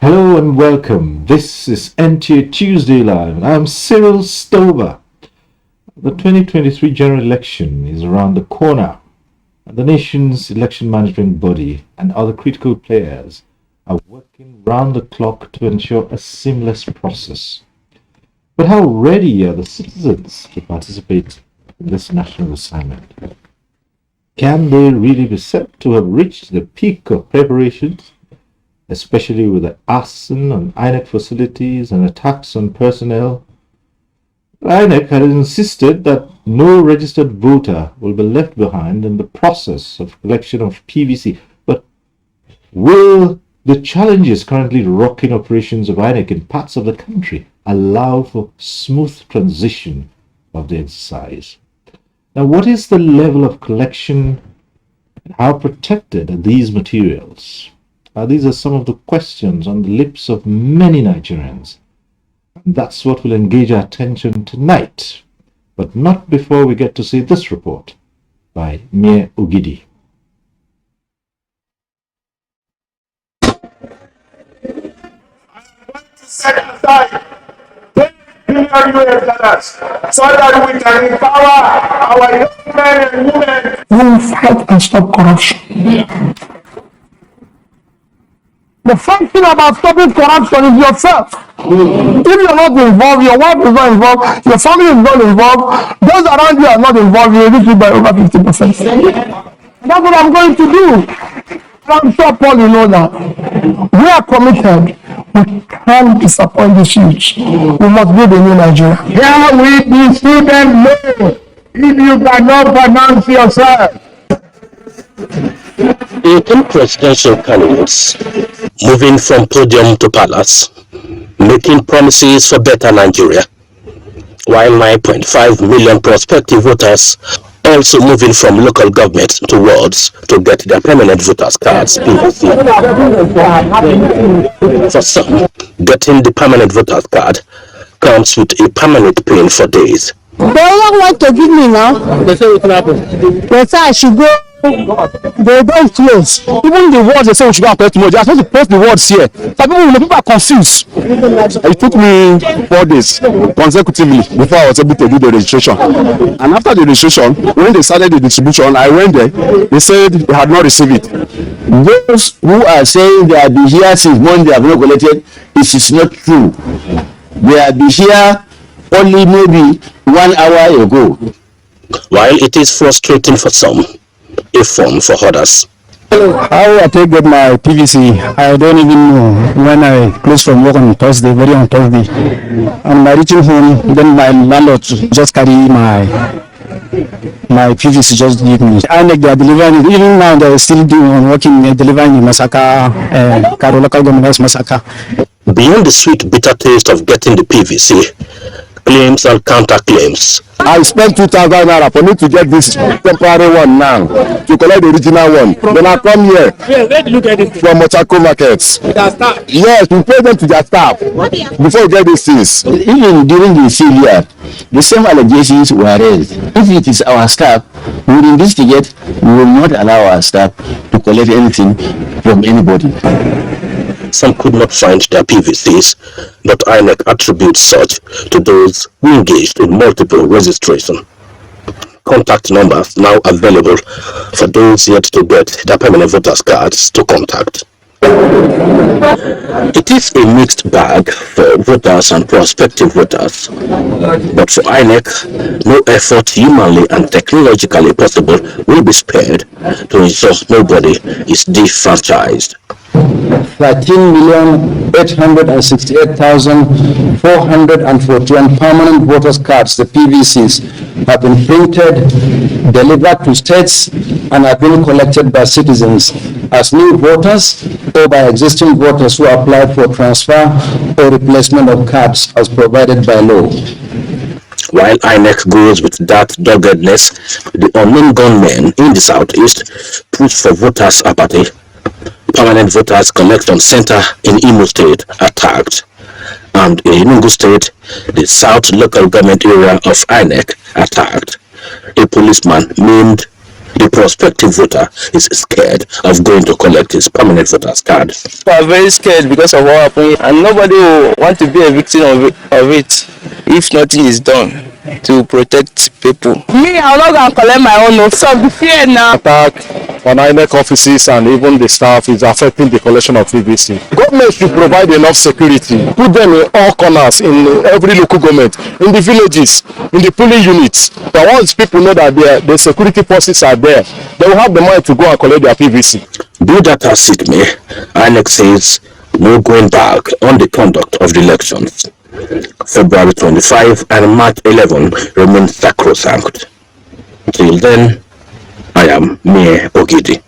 Hello and welcome. This is NTA Tuesday Live. I'm Cyril Stover. The 2023 general election is around the corner, and the nation's election management body and other critical players are working round the clock to ensure a seamless process. But how ready are the citizens to participate in this national assignment? Can they really be said to have reached the peak of preparations, especially with the arson on INEC facilities and attacks on personnel? INEC has insisted that no registered voter will be left behind in the process of collection of PVC. But will the challenges currently rocking operations of INEC in parts of the country allow for smooth transition of the exercise? Now, what is the level of collection and how protected are these materials? These are some of the questions on the lips of many Nigerians. And that's what will engage our attention tonight, but not before we get to see this report by Mie Ogidi. Set aside $10 billion so that we can empower our young men and women. We will fight and stop corruption. The first thing about stopping corruption is yourself. If you're not involved, your wife is not involved, your family is not involved, those around you are not involved, you will reach it by over 50%. That's what I'm going to do. I'm sure, Paul, you know that. We are committed. We can't disappoint the youth. We must build a new Nigeria. Here with the student loan, if you cannot pronounce yourself. 18 presidential candidates moving from podium to palace, making promises for better Nigeria, while 9.5 million prospective voters also moving from local government to wards to get their permanent voters cards PVC. For some, getting the permanent voters card comes with a permanent pain for days. They don't want to give me now. They say it will happen. They say I should go. They don't close. Even the words they say we should go and collect tomorrow, they are supposed to post the words here. Some people are confused. It took me 4 days consecutively before I was able to do the registration. And after the registration, when they started the distribution, I went there. They said they had not received it. Those who are saying they have been here since Monday they have not collected, it is not true. They have been here only maybe 1 hour ago. While it is frustrating for some, a form for others. How I take get my PVC, I don't even know. When I close from work on Thursday, very on Thursday, and I reaching home, then my landlord just carry my PVC, just give me. I like they are delivering it. Even now they are still working, delivering in Masaka, local government Masaka. Beyond the sweet bitter taste of getting the PVC, claims and counterclaims. I spent 2,000 naira for me to get this temporary one now, to collect the original one. Then I come here Where did you get it from Mochaco markets. Yes, we pay them to their staff before we get these things. Even during the failure, the same allegations were raised. If it is our staff, we will investigate. We will not allow our staff to collect anything from anybody. Some could not find their PVCs, but INEC attributes such to those who engaged in multiple registration. Contact numbers now available for those yet to get their permanent voters cards to contact. It is a mixed bag for voters and prospective voters, but for INEC, no effort humanly and technologically possible will be spared to ensure nobody is defranchised. 13,868,441 permanent voters cards, the PVCs, have been printed, delivered to states, and have been collected by citizens as new voters or by existing voters who applied for transfer or replacement of cards as provided by law. While INEC goes with that doggedness, the unknown gunmen in the southeast push for voters' apathy. Permanent voters collection center in Imo State attacked, and in Enugu State, the South local government area of INEC attacked. A policeman named the prospective voter is scared of going to collect his permanent voter's card. We are very scared because of what happened, and nobody will want to be a victim of it if nothing is done to protect people. Me, I'm not going to collect my own, so be fear now. Attack on INEC offices and even the staff is affecting the collection of PVC. Government should provide enough security, put them in all corners, in every local government, in the villages, in the polling units. But once people know that the security forces are there, they will have the money to go and collect their PVC. Be that as it may, INEC says no going back on the conduct of the elections. February 25 and March 11 remain sacrosanct. Till then, I am Mie Ogidi.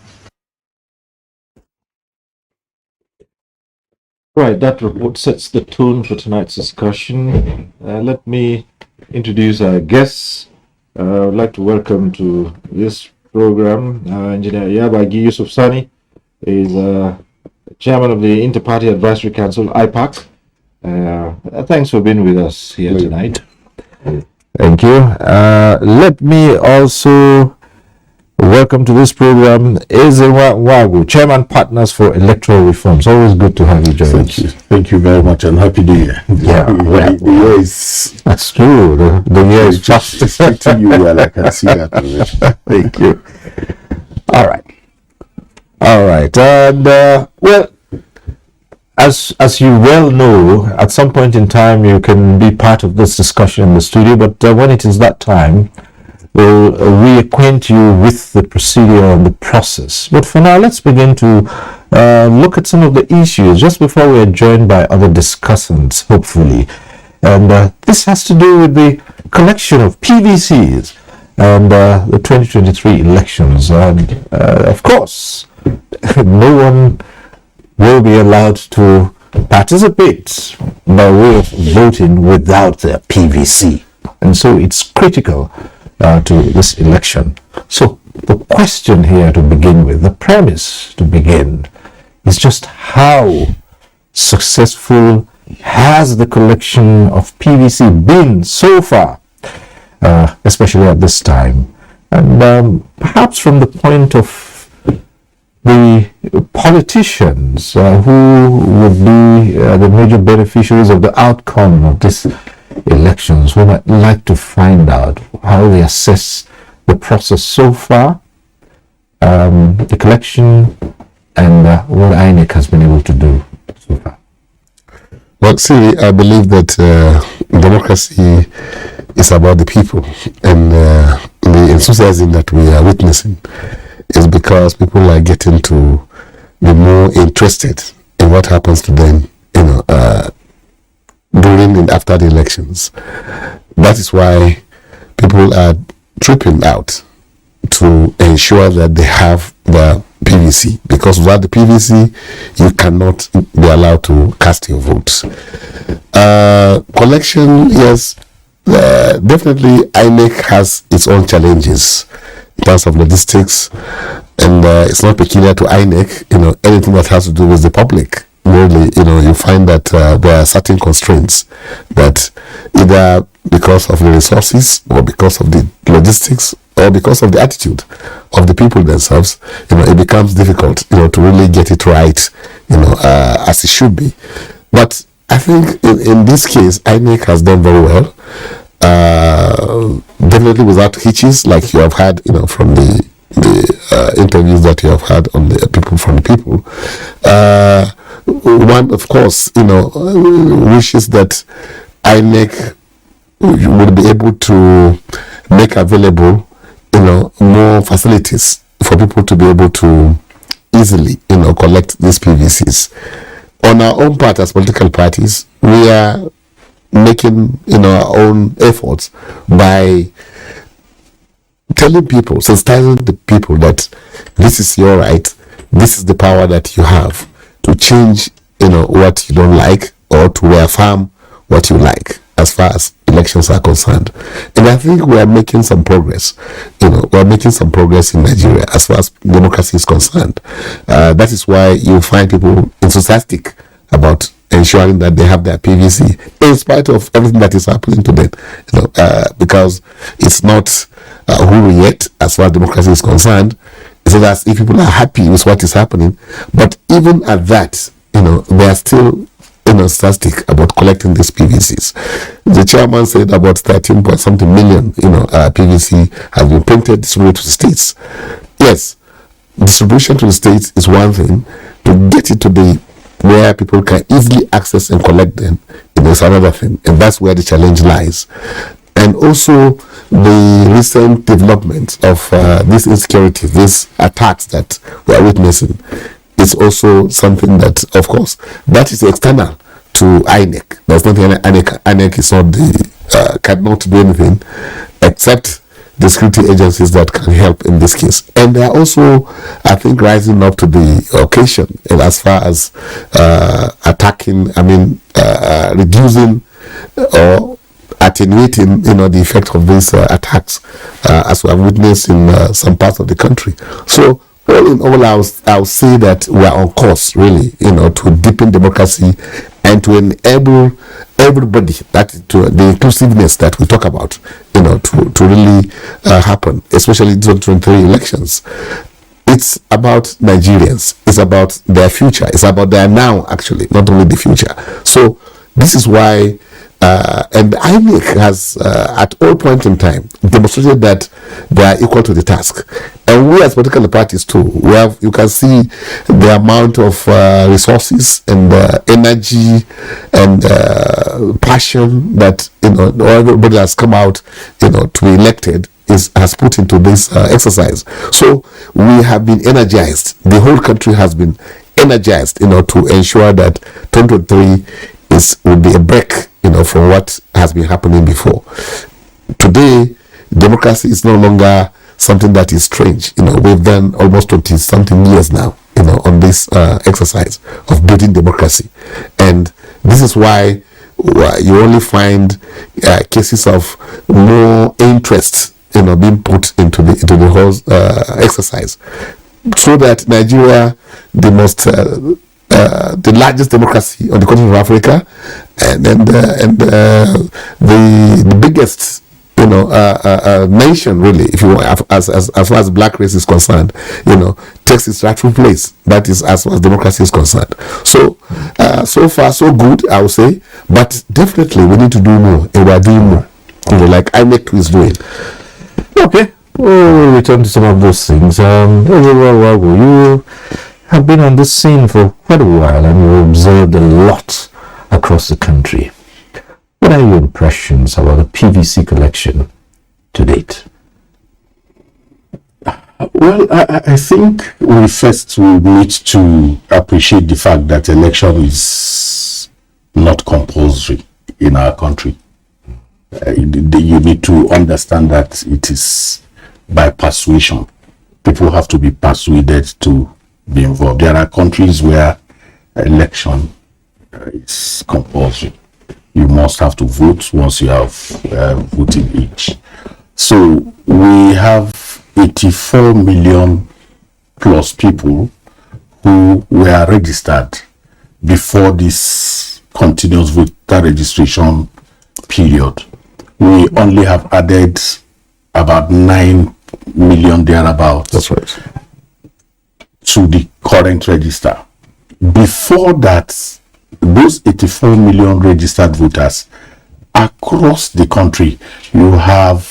Right, that report sets the tone for tonight's discussion. Let me introduce our guests. I'd like to welcome to this program Engineer Yabagi Yusuf Sani, is chairman of the Inter-Party Advisory Council, IPAC. Thanks for being with us here tonight. Thank you. Let me also welcome to this program Ezewa Wagu, Chairman Partners for Electoral Reforms. Always good to have you join us. Thank you very much, and happy New Year. Yeah, the year is. That's true. The year is fast. To you well, I can see that. Thank you. All right. And well, as you well know, at some point in time you can be part of this discussion in the studio, but when it is that time, we'll reacquaint you with the procedure and the process. But for now, let's begin to look at some of the issues just before we are joined by other discussants, hopefully. And this has to do with the collection of PVCs and the 2023 elections. And of course, no one will be allowed to participate by way of voting without their PVC. And so it's critical to this election. So the question here to begin with, the premise to begin, is just how successful has the collection of PVC been so far, especially at this time? And perhaps from the point of the politicians who would be the major beneficiaries of the outcome of this elections, we might like to find out how they assess the process so far, the collection, and what INEC has been able to do so far. Well, see, I believe that democracy is about the people, and the enthusiasm that we are witnessing is because people are getting to be more interested in what happens to them, during and after the elections. That is why people are tripping out to ensure that they have the PVC, because without the PVC, you cannot be allowed to cast your votes. Collection, yes, definitely INEC has its own challenges in terms of logistics, and it's not peculiar to INEC. Anything that has to do with the public, really, you find that there are certain constraints that either because of the resources or because of the logistics or because of the attitude of the people themselves, it becomes difficult, to really get it right, as it should be. But I think in this case, INEC has done very well. Definitely without hitches, like you have had, from the interviews that you have had on the people from the people. One, of course, wishes that INEC would be able to make available, more facilities for people to be able to easily, collect these PVCs. On our own part, as political parties, we are making, our own efforts by telling people, sensitizing the people that this is your right, this is the power that you have to change, what you don't like, or to reaffirm what you like as far as elections are concerned. And I think we are making some progress. We are making some progress in Nigeria as far as democracy is concerned. That is why you find people enthusiastic about ensuring that they have their PVC in spite of everything that is happening to them, because it's not who yet as far as democracy is concerned. It's not as if people are happy with what is happening, but even at that, they are still enthusiastic about collecting these PVCs. The chairman said about 13 point something million, PVC has been printed, distributed to the states. Yes, distribution to the states is one thing. To get it to the where people can easily access and collect them, is another thing, and that's where the challenge lies. And also the recent development of this insecurity, these attacks that we are witnessing, is also something that, of course, that is external to INEC. There's nothing INEC is not the cannot do anything except the security agencies that can help in this case. And they are also, I think, rising up to the occasion, and as far as attacking, reducing or attenuating, the effect of these attacks, as we have witnessed in some parts of the country. So, all in all, I'll say that we are on course, really, to deepen democracy and to enable everybody, that to the inclusiveness that we talk about, to really happen, especially in 2023 elections. It's about Nigerians. It's about their future. It's about their now, actually, not only the future. So this is why, and INEC has, at all points in time, demonstrated that they are equal to the task. And we as political parties too, you can see the amount of resources and energy and passion that everybody has come out, to be elected has put into this exercise. So we have been energized. The whole country has been energized, to ensure that 2023 will be a break, from what has been happening before. Today, democracy is no longer something that is strange. We've done almost 20-something years now, on this exercise of building democracy. And this is why you only find cases of more interest, being put into the whole exercise. So that Nigeria, the largest democracy on the continent of Africa, and the biggest nation, really, if you want, as far as black race is concerned, takes its rightful place. That is as far as democracy is concerned. So so far so good, I would say, but definitely we need to do more, and we are doing more, like INEC is doing. Okay, we'll return to some of those things. You have been on this scene for quite a while, and you've observed a lot across the country. What are your impressions about the PVC collection to date? Well, I think we first need to appreciate the fact that election is not compulsory in our country. You need to understand that it is by persuasion. People have to be persuaded to be involved. There are countries where election is compulsory. You must have to vote once you have voting age. So we have 84 million plus people who were registered before this continuous voter registration period. We only have added about 9 million thereabouts. That's right. To the current register. Before that, those 84 million registered voters across the country, you have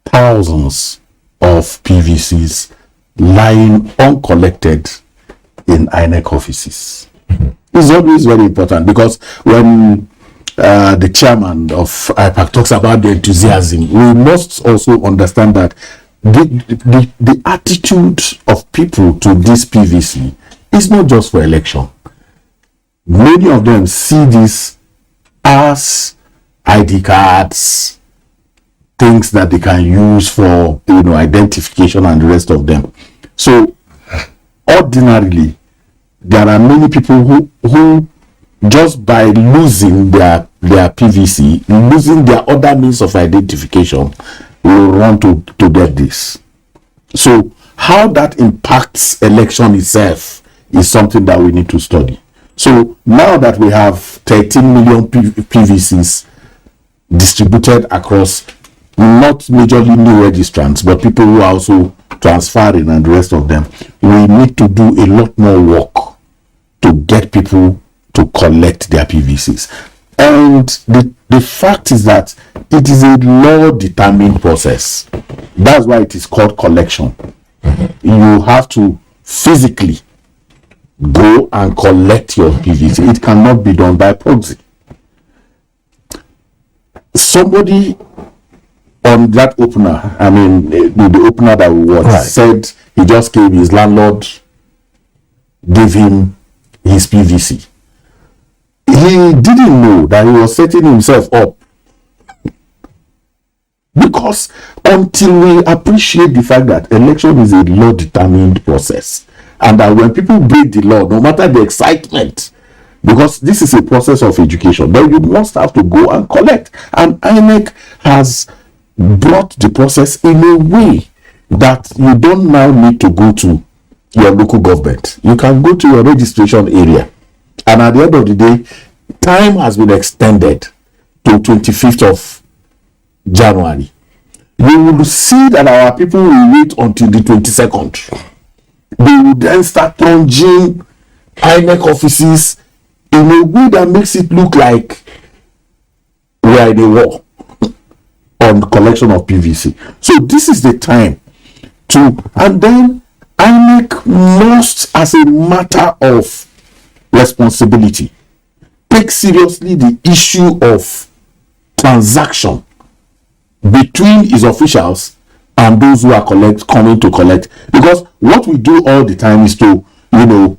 thousands of PVCs lying uncollected in INEC offices. It's always very important, because when the chairman of IPAC talks about the enthusiasm, we must also understand that the attitude of people to this PVC is not just for election. Many of them see this as ID cards, things that they can use for identification and the rest of them. So ordinarily, there are many people who just by losing their PVC, losing their other means of identification, will run to get this. So how that impacts election itself is something that we need to study. So now that we have 13 million PVCs distributed across not majorly new registrants, but people who are also transferring and the rest of them, we need to do a lot more work to get people to collect their PVCs. And the fact is that it is a law-determined process. That's why it is called collection. You have to physically go and collect your PVC. It cannot be done by proxy. Somebody on that opener, the opener that we watched, said he just came, his landlord gave him his PVC. He didn't know that he was setting himself up, because until we appreciate the fact that election is a law-determined process, and that when people break the law, no matter the excitement, because this is a process of education, then you must have to go and collect. And INEC has brought the process in a way that you don't now need to go to your local government. You can go to your registration area, and at the end of the day, time has been extended to 25th of January. You will see that our people will wait until the 22nd. They will then start plunging INEC offices in a way that makes it look like we are in a war on collection of PVC. So this is the time to, and then INEC must, as a matter of responsibility, take seriously the issue of transaction between his officials and those who are coming to collect. Because what we do all the time is to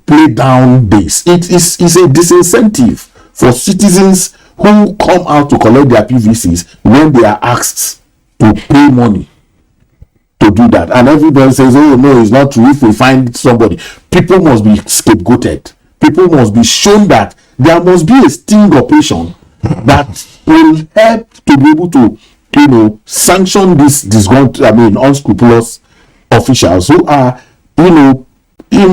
play down this. It is a disincentive for citizens who come out to collect their PVCs when they are asked to pay money to do that. And everybody says, oh no, it's not true. If we find somebody, people must be scapegoated. People must be shown that there must be a sting operation that will help to be able to sanction this unscrupulous officials who are, in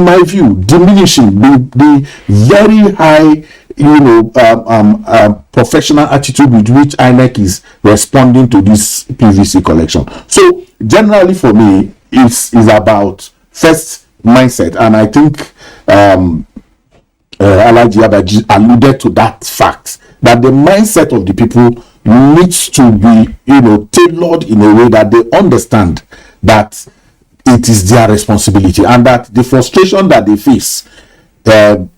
my view, diminishing the very high, professional attitude with which INEC is responding to this PVC collection. So generally for me, it's about first mindset, and I think Alhaji Abaji alluded to that fact, that the mindset of the people needs to be tailored in a way that they understand that it is their responsibility, and that the frustration that they face will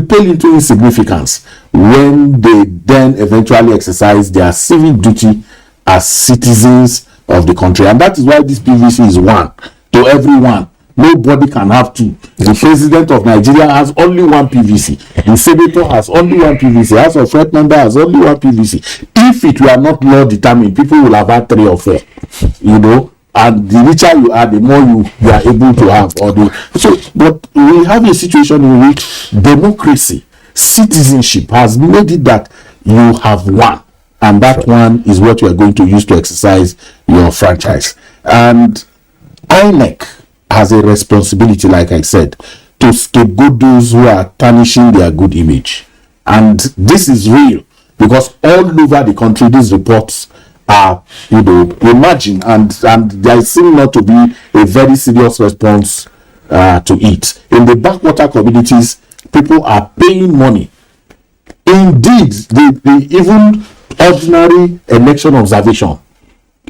pale into insignificance when they then eventually exercise their civic duty as citizens of the country. And that is why this PVC is one to everyone. Nobody can have two. The president of Nigeria has only one PVC. The senator has only one PVC. House of Rep member has only one PVC. If it were not law determined, people will have had 3 or 4. And the richer you are, the more you are able to have. But we have a situation in which democracy, citizenship has made it that you have one, and that one is what you are going to use to exercise your franchise. And INEC has a responsibility, like I said, to scapegoat those who are tarnishing their good image. And this is real, because all over the country these reports are emerging, and there seems not to be a very serious response to it. In the backwater communities, people are paying money. Indeed, the even ordinary election observation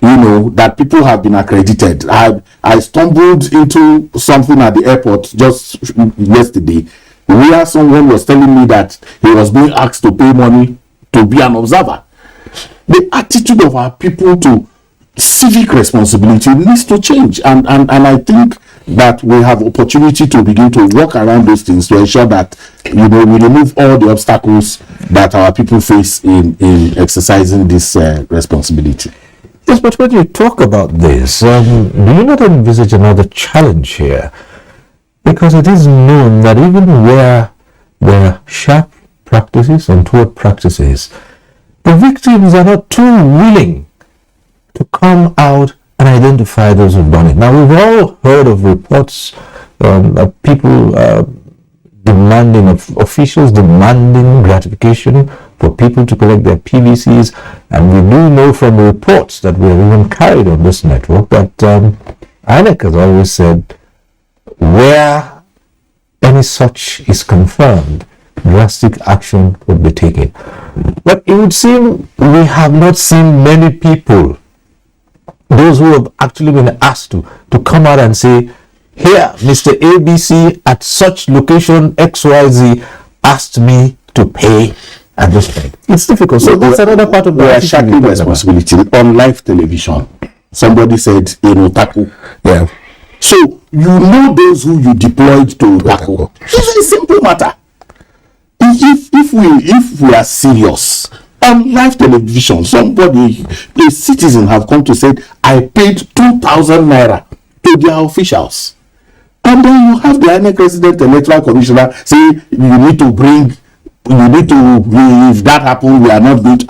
that people have been accredited. I stumbled into something at the airport just yesterday where someone was telling me that he was being asked to pay money to be an observer. The attitude of our people to civic responsibility needs to change, and I think that we have opportunity to begin to work around those things to ensure that we remove all the obstacles that our people face in exercising this responsibility. Yes, but when you talk about this, do you not envisage another challenge here? Because it is known that even where there are sharp practices, untoward practices, the victims are not too willing to come out and identify those who've done it. Now, we've all heard of reports of people officials demanding gratification for people to collect their PVCs, and we do know from reports that we have even carried on this network that INEC has always said where any such is confirmed, drastic action would be taken. But it would seem we have not seen many people, those who have actually been asked to come out and say, here, Mr. ABC at such location XYZ asked me to pay at this point. It's difficult. So that's another part of the sharing responsibility on live television. Somebody said in Otaku. Yeah. So those who you deployed to Otaku. It's a simple matter. If we are serious on live television, a citizen have come to say, I paid 2,000 naira to their officials. And then you have the INEC Resident Electoral Commissioner say if that happens, we are not going to,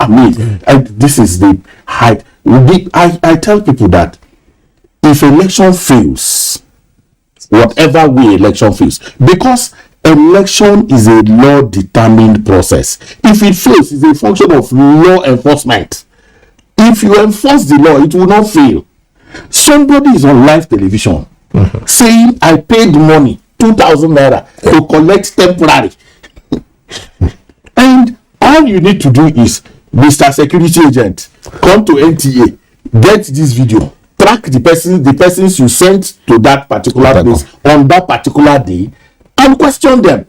and this is the height. I tell people that if election fails, whatever way election fails, because election is a law-determined process. If it fails, it's a function of law enforcement. If you enforce the law, it will not fail. Somebody is on live television saying, I paid money, 2,000 naira, to collect temporary. And all you need to do is, Mr. Security Agent, come to NTA, get this video, track the persons you sent to that particular place on that particular day, and question them.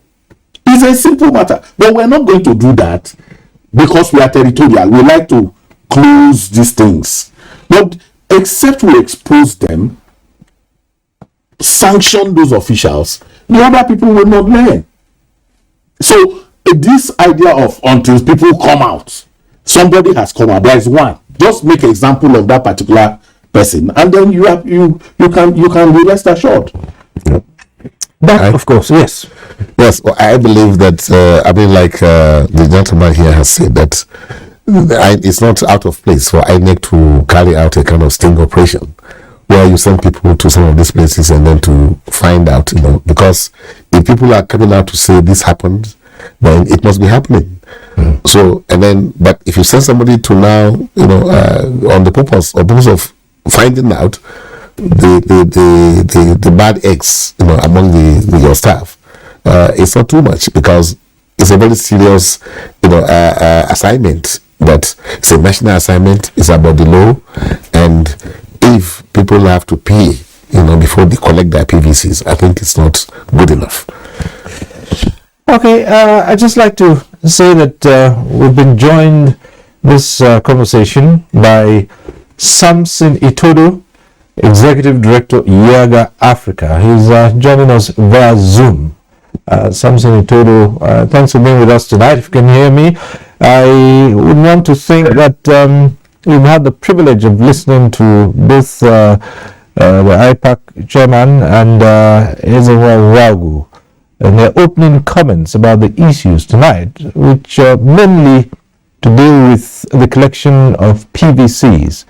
It's a simple matter. But we're not going to do that because we are territorial. We like to close these things. But except we expose them, sanction those officials, the other people will not learn. So this idea of until people come out, somebody has come out, there is one, just make an example of that particular person, and then you can be rest assured. That, of course, yes. Well, I believe that the gentleman here has said that it's not out of place for INEC to carry out a kind of sting operation where you send people to some of these places and then to find out, because if people are coming out to say this happened, then it must be happening. So, but if you send somebody to now, on the purpose of finding out the bad eggs, among your staff, it's not too much, because it's a very serious, assignment. But it's a national assignment. It's about the law, and if people have to pay, before they collect their PVCs, I think it's not good enough. Okay, I'd just like to say that we've been joined this conversation by Samson Itodo, Executive Director, Yaga Africa. He's joining us via Zoom. Samson Itodo, thanks for being with us tonight. If you can hear me, I would want to think that we've had the privilege of listening to both the IPAC chairman and Ezewa Wagu and their opening comments about the issues tonight, which are mainly to deal with the collection of PVCs.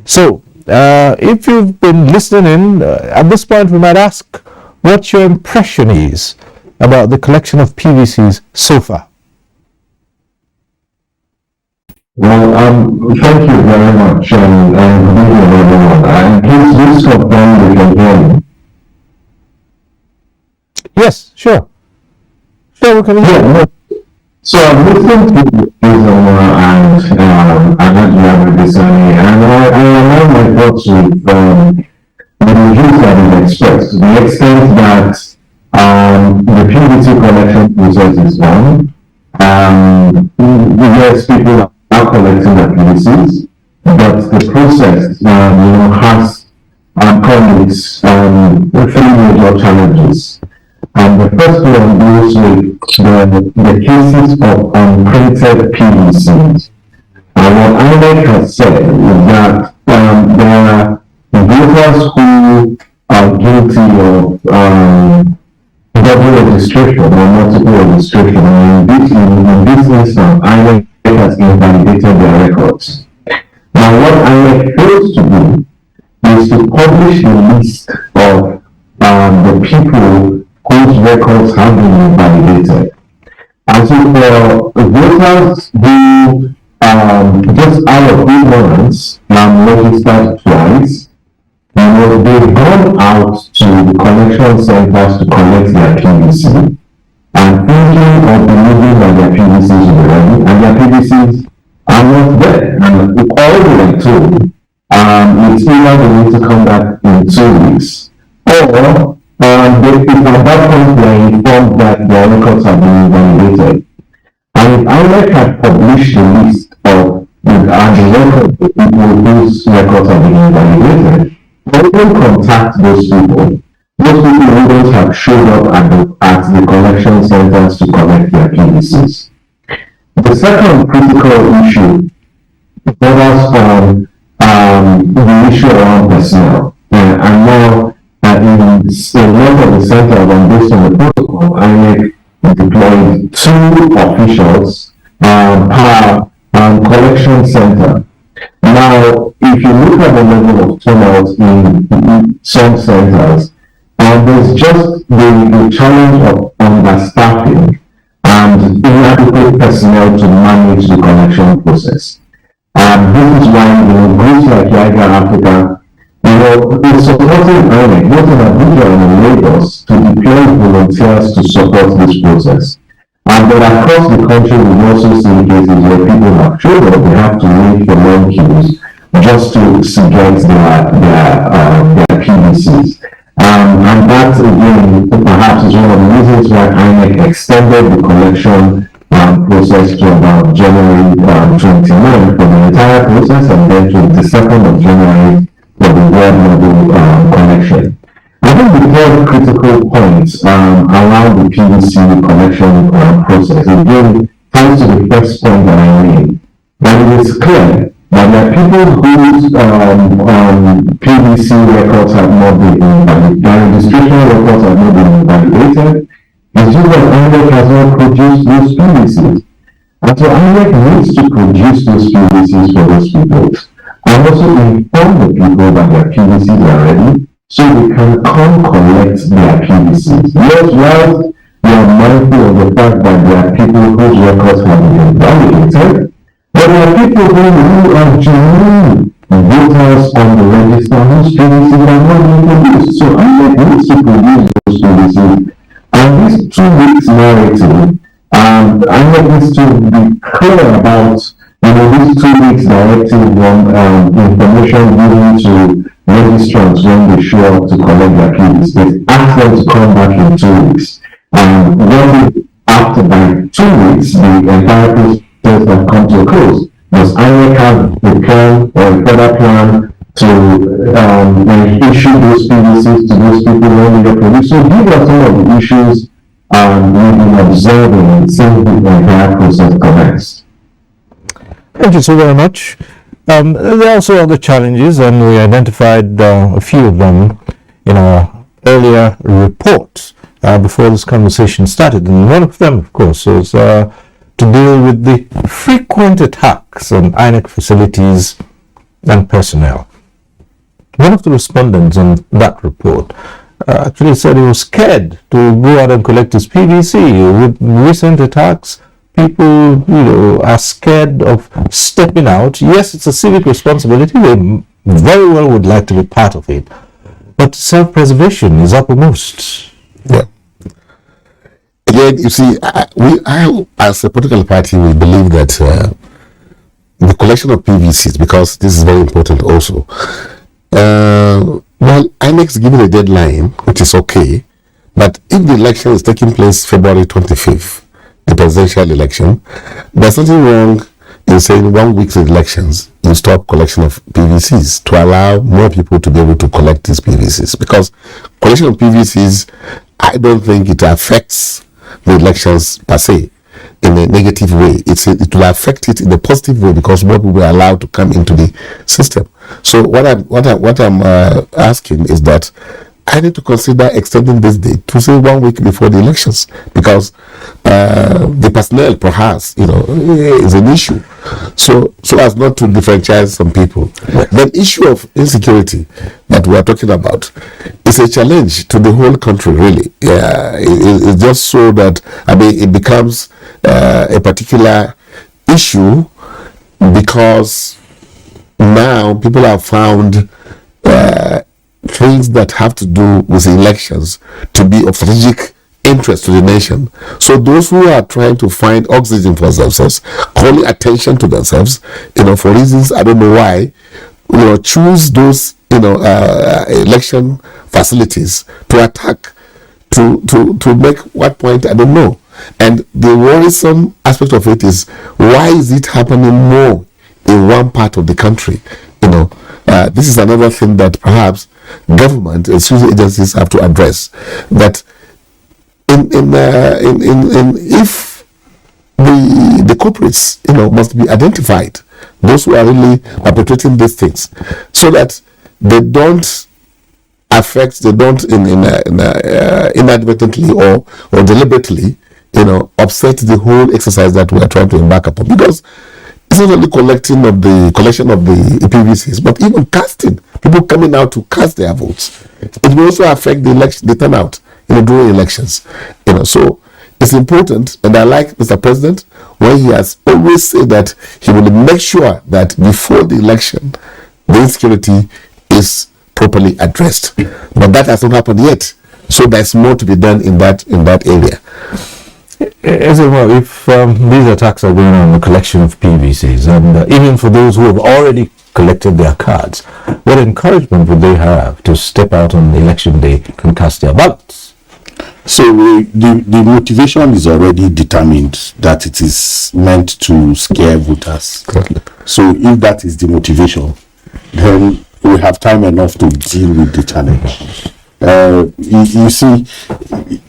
So, if you've been listening in, at this point we might ask what your impression is about the collection of PVCs so far. Well, thank you very much, and good evening, everyone. And please confirm we can hear me. Yes, sure. Sure, we can hear you. So I'm listening to Isola and Anajia Bidisani, and I not with the views that is expressed, to the extent that the PVC collection process is on. Yes, people are collecting their PVCs, but the process, has come with 3 major challenges. And the first one deals with the cases of unprinted PVCs. And what INEC has said is that there are voters who are guilty of double registration or multiple registration. And in this instance, INEC has invalidated their records. Now, what INEC fails to do is to publish the list of the people whose records have been invalidated. And so for voters who just out of ignorance registered twice, they've gone out to the collection centers to collect their PVC and thinking of believing that their PVCs were ready and their PVCs are not there. And all they were told, it's either they need to come back in 2 weeks, or if at that point they are informed that their records have been invalidated. And if INEC had published the list of the records of people whose records have been invalidated, they will contact those people. Those people wouldn't have showed up at the collection centers to collect their PVCs. The second critical issue borders on the issue around personnel. And now, in a lot of the centers, and based on the protocol, INEC deployed 2 officials per collection center. Now, if you look at the level of turnout in some centers, there's just the challenge of understaffing and inadequate personnel to manage the collection process. This is why groups like Yaga Africa, is supporting INEC, both in Abuja and in Lagos, to deploy volunteers to support this process. But across the country, we've also seen cases where people have showed up, they have to wait for long queues just to get their PVCs. And that, again, perhaps is one of the reasons why INEC extended the collection process to about January 29th for the entire process, and then 22nd of January for the ward level collection. I think the third critical point around the PVC collection process, again, ties to the first point that I made, that it is clear that there are people whose PVC records have not been invalidated, their registration records have not been invalidated. It's just that INEC has not produced those PVCs. And so INEC needs to produce those PVCs for those people, and also inform the people that their PVCs are ready, so they can come collect their PVCs. Yes, while we are mindful of the fact that there are people whose records have been invalidated, but there are people who are genuine voters on the register whose PVCs are not being produced. So INEC needs to produce those PVCs. And this 2 weeks narrative, INEC needs to be clear about this 2 weeks directive on information given to registrants when they show up to collect their PVCs. Ask them to come back in 2 weeks. And after by 2 weeks, the entire process has come to a close. Does INEC have a plan or a further plan to issue those PVCs to those people when they get produced? So these are some of the issues we've been observing since the entire process commenced. Thank you so very much. There are also other challenges, and we identified a few of them in our earlier report before this conversation started. And one of them, of course, is to deal with the frequent attacks on INEC facilities and personnel. One of the respondents on that report actually said he was scared to go out and collect his PVC. With recent attacks, people, are scared of stepping out. Yes, it's a civic responsibility. They very well would like to be part of it. But self-preservation is uppermost. Yeah. Again, you see, I as a political party, we believe that the collection of PVCs, because this is very important also, Well, INEC giving a deadline, which is okay, but if the election is taking place February 25th, the presidential election, there's nothing wrong in saying 1 week's elections, you stop collection of PVCs to allow more people to be able to collect these PVCs. Because collection of PVCs, I don't think it affects the elections per se in a negative way. It will affect it in a positive way because more people are allowed to come into the system. So what I'm asking is that I need to consider extending this date to say 1 week before the elections, because the personnel perhaps is an issue. So as not to differentiate some people. The issue of insecurity that we are talking about is a challenge to the whole country, really. It's just so that it becomes a particular issue because now people have found things that have to do with elections to be of strategic interest to the nation. So those who are trying to find oxygen for themselves, calling attention to themselves, for reasons I don't know why, choose those election facilities to attack, to make what point I don't know. And the worrisome aspect of it is, why is it happening more in one part of the country? This is another thing that perhaps government and social agencies have to address. That if the culprits, must be identified, those who are really perpetrating these things, so that they don't inadvertently or deliberately, upset the whole exercise that we are trying to embark upon. Because it's not only collection of the PVCs, but even casting. People coming out to cast their votes. It will also affect the turnout, during elections. So it's important, and I like Mr. President when he has always said that he will make sure that before the election, the insecurity is properly addressed. But that has not happened yet. So there's more to be done in that area. As well, if these attacks are going on the collection of PVCs, and even for those who have already collected their cards, what encouragement would they have to step out on election day and cast their ballots? So the motivation is already determined that it is meant to scare voters. Correctly. So if that is the motivation, then we have time enough to deal with the challenge. You see,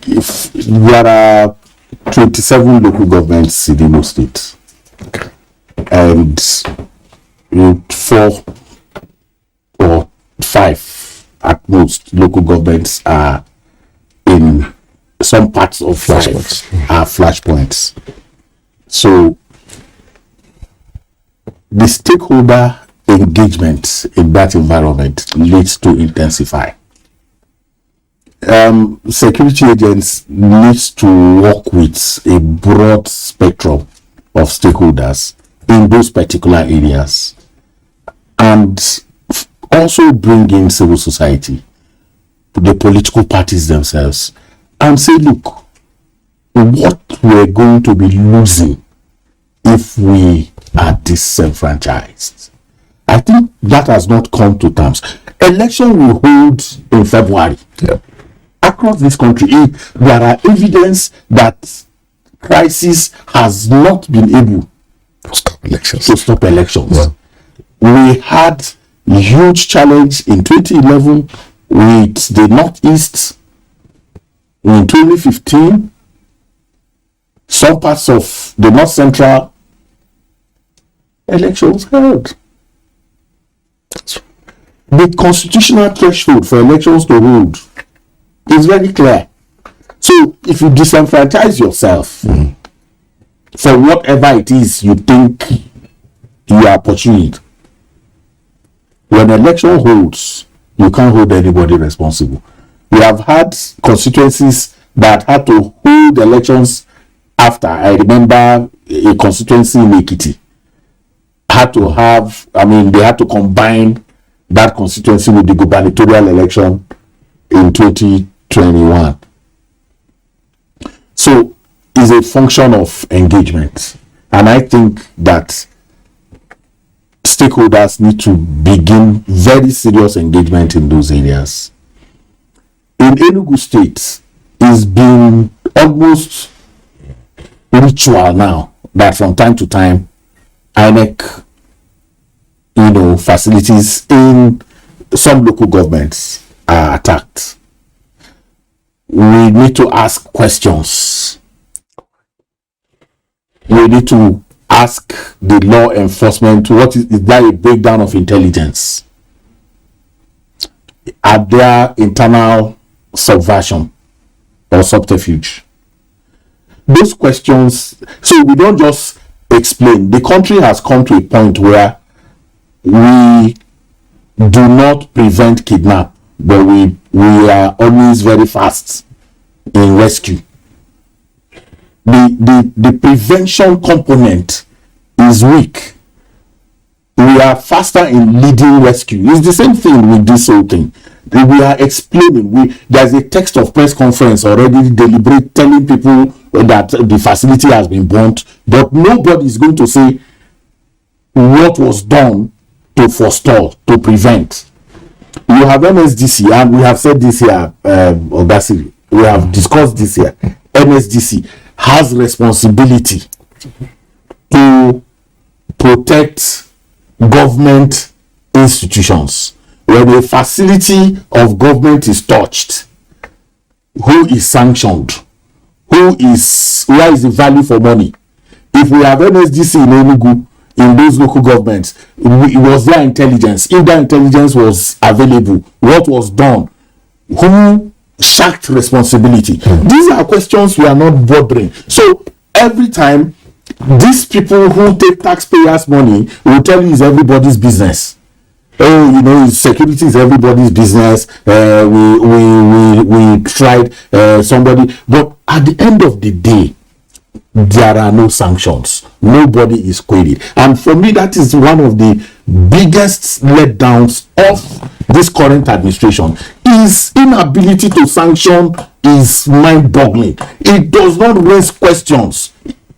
if there are 27 local governments in Imo State, and 4 or 5 at most local governments are in some parts of flashpoints. So the stakeholder engagement in that environment needs to intensify. Security agents needs to work with a broad spectrum of stakeholders in those particular areas, and also bring in civil society, the political parties themselves, and say, look, what we're going to be losing if we are disenfranchised. I think that has not come to terms. Election will hold in February. Yeah. Across this country, there are evidence that crisis has not been able to stop elections. Yeah. We had a huge challenge in 2011 with the Northeast. In 2015, some parts of the North Central, elections held. The constitutional threshold for elections to hold is very clear. So if you disenfranchise yourself for whatever it is you think you are pursuing, when election holds, you can't hold anybody responsible. We have had constituencies that had to hold elections after. I remember a constituency in Ekiti they had to combine that constituency with the gubernatorial election in 2021. So it's a function of engagement, and I think that stakeholders need to begin very serious engagement in those areas. In Enugu State, it's been almost ritual now that from time to time, INEC, facilities in some local governments are attacked. We need to ask questions. We need to ask the law enforcement, what is there a breakdown of intelligence? Are there internal subversion or subterfuge? Those questions, so we don't just explain. The country has come to a point where we do not prevent kidnap, but we are always very fast in rescue. The prevention component is weak. We are faster in leading rescue. It's the same thing with this whole thing. We are explaining. There's a text of press conference already deliberate telling people that the facility has been burnt, but nobody is going to say what was done to forestall, to prevent. You have MSDC, and we have said this here, Ogasiri. We have discussed this here. MSDC has responsibility to protect government institutions. When a facility of government is touched, who is sanctioned? Where is the value for money? If we have MSDC in Enugu, in those local governments, it was their intelligence. If their intelligence was available, what was done? Who shirked responsibility? These are questions we are not bothering. So every time, these people who take taxpayers' money will tell you it's everybody's business. Oh, security is everybody's business. We tried somebody, but at the end of the day, there are no sanctions. Nobody is queried. And for me, that is one of the biggest letdowns of this current administration. Is inability to sanction is mind-boggling. It does not raise questions.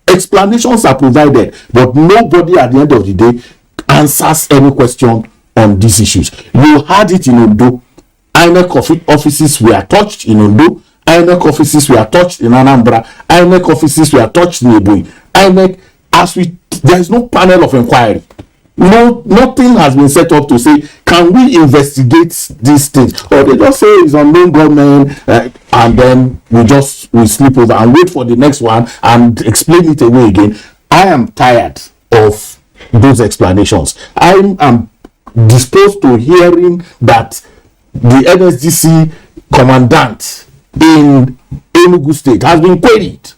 Explanations are provided, but nobody at the end of the day answers any question on these issues. You had it in Ondo. INEC offices were touched in Ondo. INEC offices were touched in Anambra. INEC offices were touched in Ebonyi. INEC, there is no panel of inquiry. Nothing has been set up to say, can we investigate these things? Or they just say it's unknown government, and then we sleep over and wait for the next one and explain it away again. I am tired of those explanations. I am disposed to hearing that the NSDC commandant in Enugu State has been queried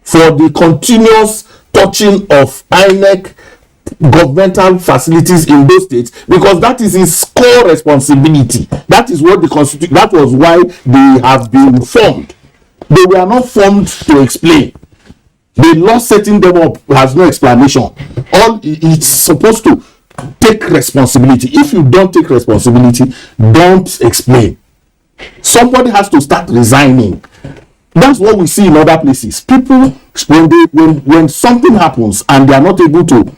for the continuous touching of INEC governmental facilities in those states, because that is his core responsibility. That is what the constitution, that was why they have been formed. They were not formed to explain. The law setting them up has no explanation. All it's supposed to take responsibility. If you don't take responsibility, don't explain. Somebody has to start resigning. That's what we see in other places. People, when something happens and they are not able to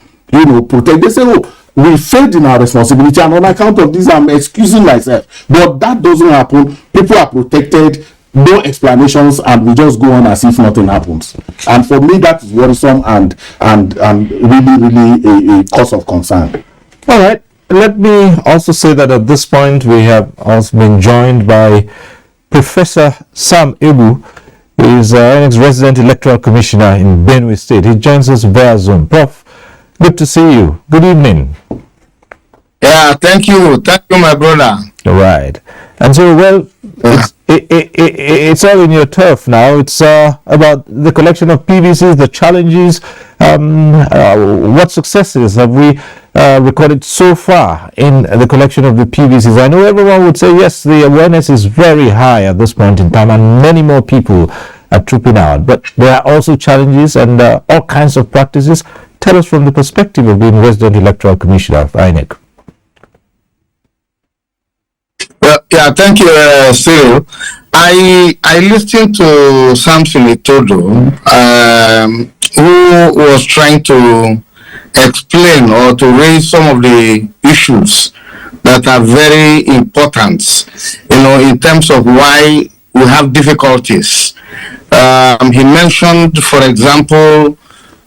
protect, they say, oh, we failed in our responsibility, and on account of this I'm excusing myself. But that doesn't happen. People are protected, no explanations, and we just go on as if nothing happens. And for me, that is worrisome and really a cause of concern. All right. Let me also say that at this point we have also been joined by Professor Sam Ebu, who is NX Resident Electoral Commissioner in Benue State. He joins us via Zoom. Prof, good to see you. Good evening. Yeah, thank you. Thank you, my brother. All right. And so, well, it's all in your turf now. It's about the collection of PVCs, the challenges, what successes have we recorded so far in the collection of the PVCs. I know everyone would say, yes, the awareness is very high at this point in time, and many more people are trooping out. But there are also challenges and all kinds of practices. Tell us from the perspective of being Resident Electoral Commissioner of INEC. Well, yeah, thank you, Cyril. I listened to Samson Itodo, who was trying to explain or to raise some of the issues that are very important, in terms of why we have difficulties. He mentioned, for example,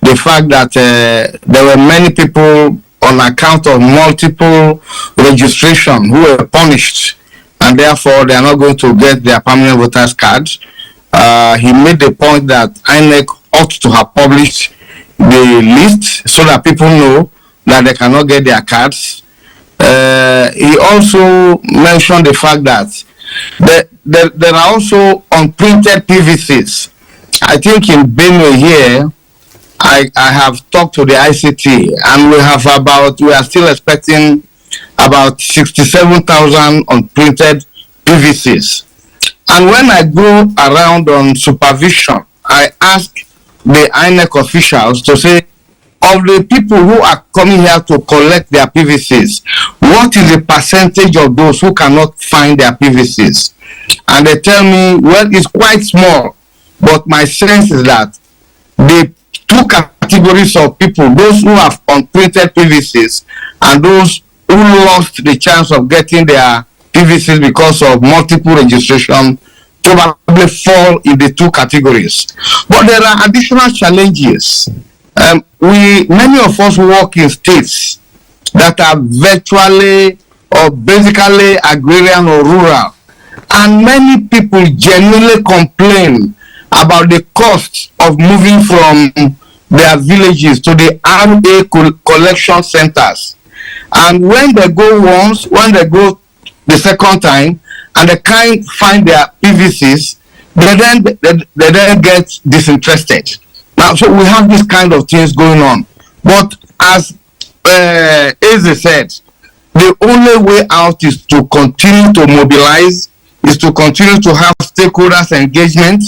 the fact that there were many people on account of multiple registration who were punished, and therefore they are not going to get their permanent voters cards. He made the point that INEC ought to have published the list so that people know that they cannot get their cards. He also mentioned the fact that there are also unprinted PVCs. I think in Benue here, I have talked to the ICT, and we are still expecting about 67,000 unprinted PVCs. And when I go around on supervision, I ask the INEC officials to say, of the people who are coming here to collect their PVCs, what is the percentage of those who cannot find their PVCs? And they tell me, well, it's quite small, but my sense is that the two categories of people, those who have unprinted PVCs and those who lost the chance of getting their PVCs because of multiple registration, probably fall in the two categories. But there are additional challenges. Many of us work in states that are virtually or basically agrarian or rural, and many people genuinely complain about the cost of moving from their villages to the RA collection centers. And when they go once, when they go the second time, and they can't find their PVCs, they then get disinterested. Now, so we have this kind of things going on. But as Eze said, the only way out is to continue to mobilize, is to continue to have stakeholders engagement.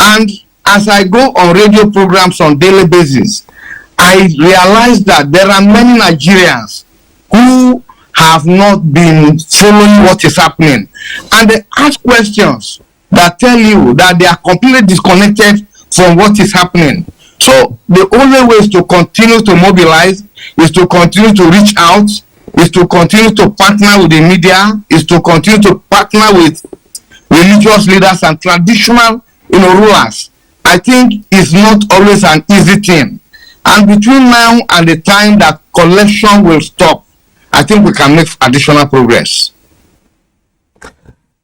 And as I go on radio programs on daily basis, I realize that there are many Nigerians who have not been following what is happening. And they ask questions that tell you that they are completely disconnected from what is happening. So the only way is to continue to mobilize, is to continue to reach out, is to continue to partner with the media, is to continue to partner with religious leaders and traditional rulers. I think it's not always an easy thing. And between now and the time that collection will stop, I think we can make additional progress.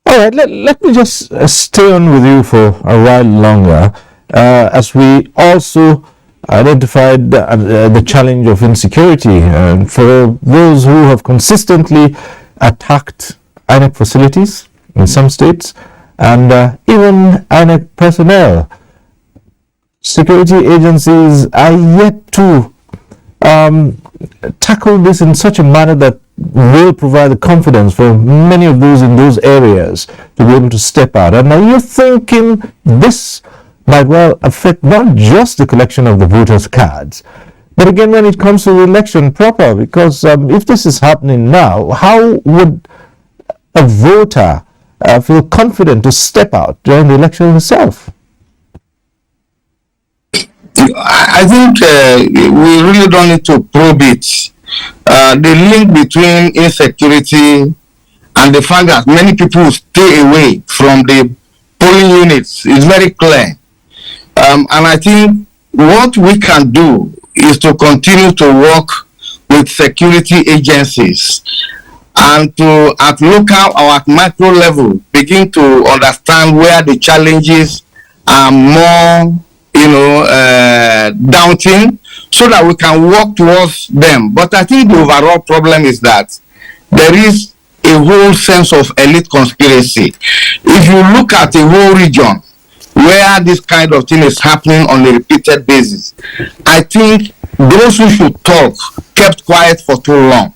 All right, let me just stay on with you for a while longer, as we also identified the challenge of insecurity for those who have consistently attacked INEC facilities in some states, and even INEC personnel. Security agencies are yet to tackle this in such a manner that will provide the confidence for many of those in those areas to be able to step out. And are you thinking this might well affect not just the collection of the voters' cards, but again when it comes to the election proper? Because if this is happening now, how would a voter feel confident to step out during the election itself? I think we really don't need to probe it. The link between insecurity and the fact that many people stay away from the polling units is very clear. And I think what we can do is to continue to work with security agencies and to, at local or at macro level, begin to understand where the challenges are more daunting, so that we can work towards them. But I think the overall problem is that there is a whole sense of elite conspiracy. If you look at a whole region where this kind of thing is happening on a repeated basis, I think those who should talk kept quiet for too long.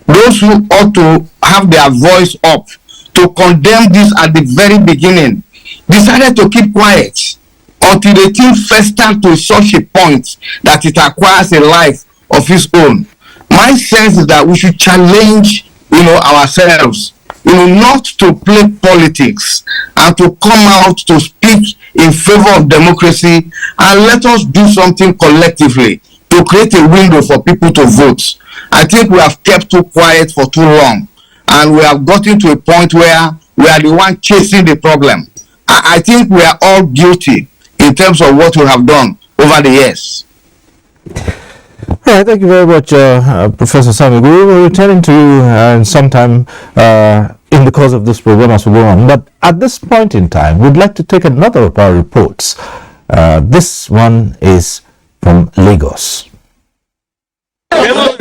Those who ought to have their voice up to condemn this at the very beginning decided to keep quiet until the thing festered to such a point that it acquires a life of its own. My sense is that we should challenge, ourselves, not to play politics and to come out to speak in favor of democracy, and let us do something collectively to create a window for people to vote. I think we have kept too quiet for too long, and we have gotten to a point where we are the one chasing the problem. I think we are all guilty in terms of what we have done over the years. Yeah, thank you very much, Professor Sami. We will be returning to you sometime in the course of this program as we go on. But at this point in time, we'd like to take another of our reports. This one is from Lagos.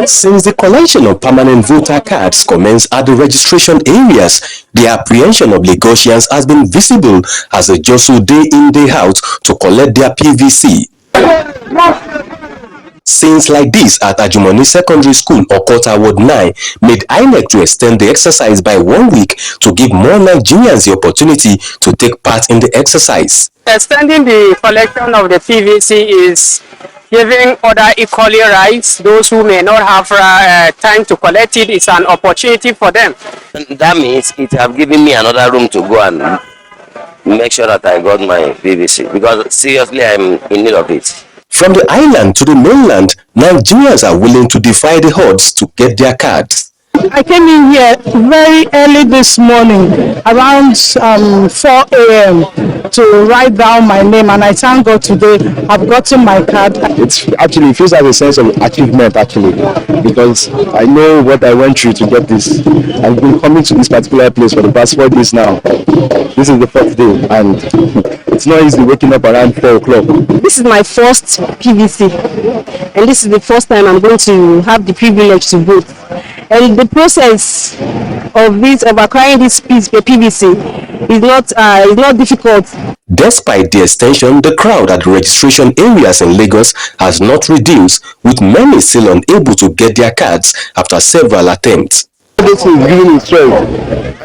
Since the collection of permanent voter cards commenced at the registration areas, the apprehension of Lagosians has been visible as they jostle day in, day out to collect their PVC. Scenes like this at Ajumoni Secondary School, Okota Ward 9, made INEC to extend the exercise by 1 week to give more Nigerians the opportunity to take part in the exercise. Extending the collection of the PVC is giving other equally rights. Those who may not have time to collect it, it's an opportunity for them. That means it have given me another room to go and make sure that I got my PVC, because seriously I'm in need of it. From the island to the mainland, Nigerians are willing to defy the odds to get their cards. I came in here very early this morning, around 4 a.m. to write down my name, and I thank God today I've gotten my card. It feels like a sense of achievement because I know what I went through to get this. I've been coming to this particular place for the past 4 days now. This is the 4th day, and it's not easy waking up around 4 o'clock. This is my first PVC, and this is the first time I'm going to have the privilege to vote. And the process of acquiring this PVC is not difficult. Despite the extension, the crowd at registration areas in Lagos has not reduced, with many still unable to get their cards after several attempts. This is giving me strength.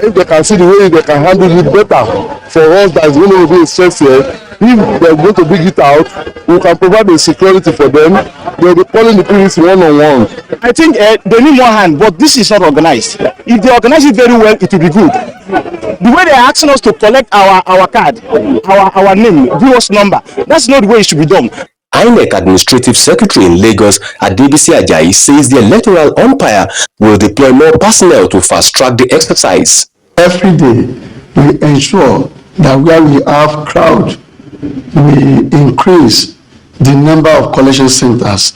If they can see the way they can handle it better for us that is going to be stressed here, if they're going to bring it out, we can provide the security for them. They'll be calling the police one-on-one. I think they need one hand, but this is not organized. If they organize it very well, it will be good. The way they're asking us to collect our card, our name, viewers number, that's not the way it should be done. INEC Administrative Secretary in Lagos, Adebisi Ajayi, says the electoral umpire will deploy more personnel to fast-track the exercise. Every day, we ensure that where we have crowd, we increase the number of collection centers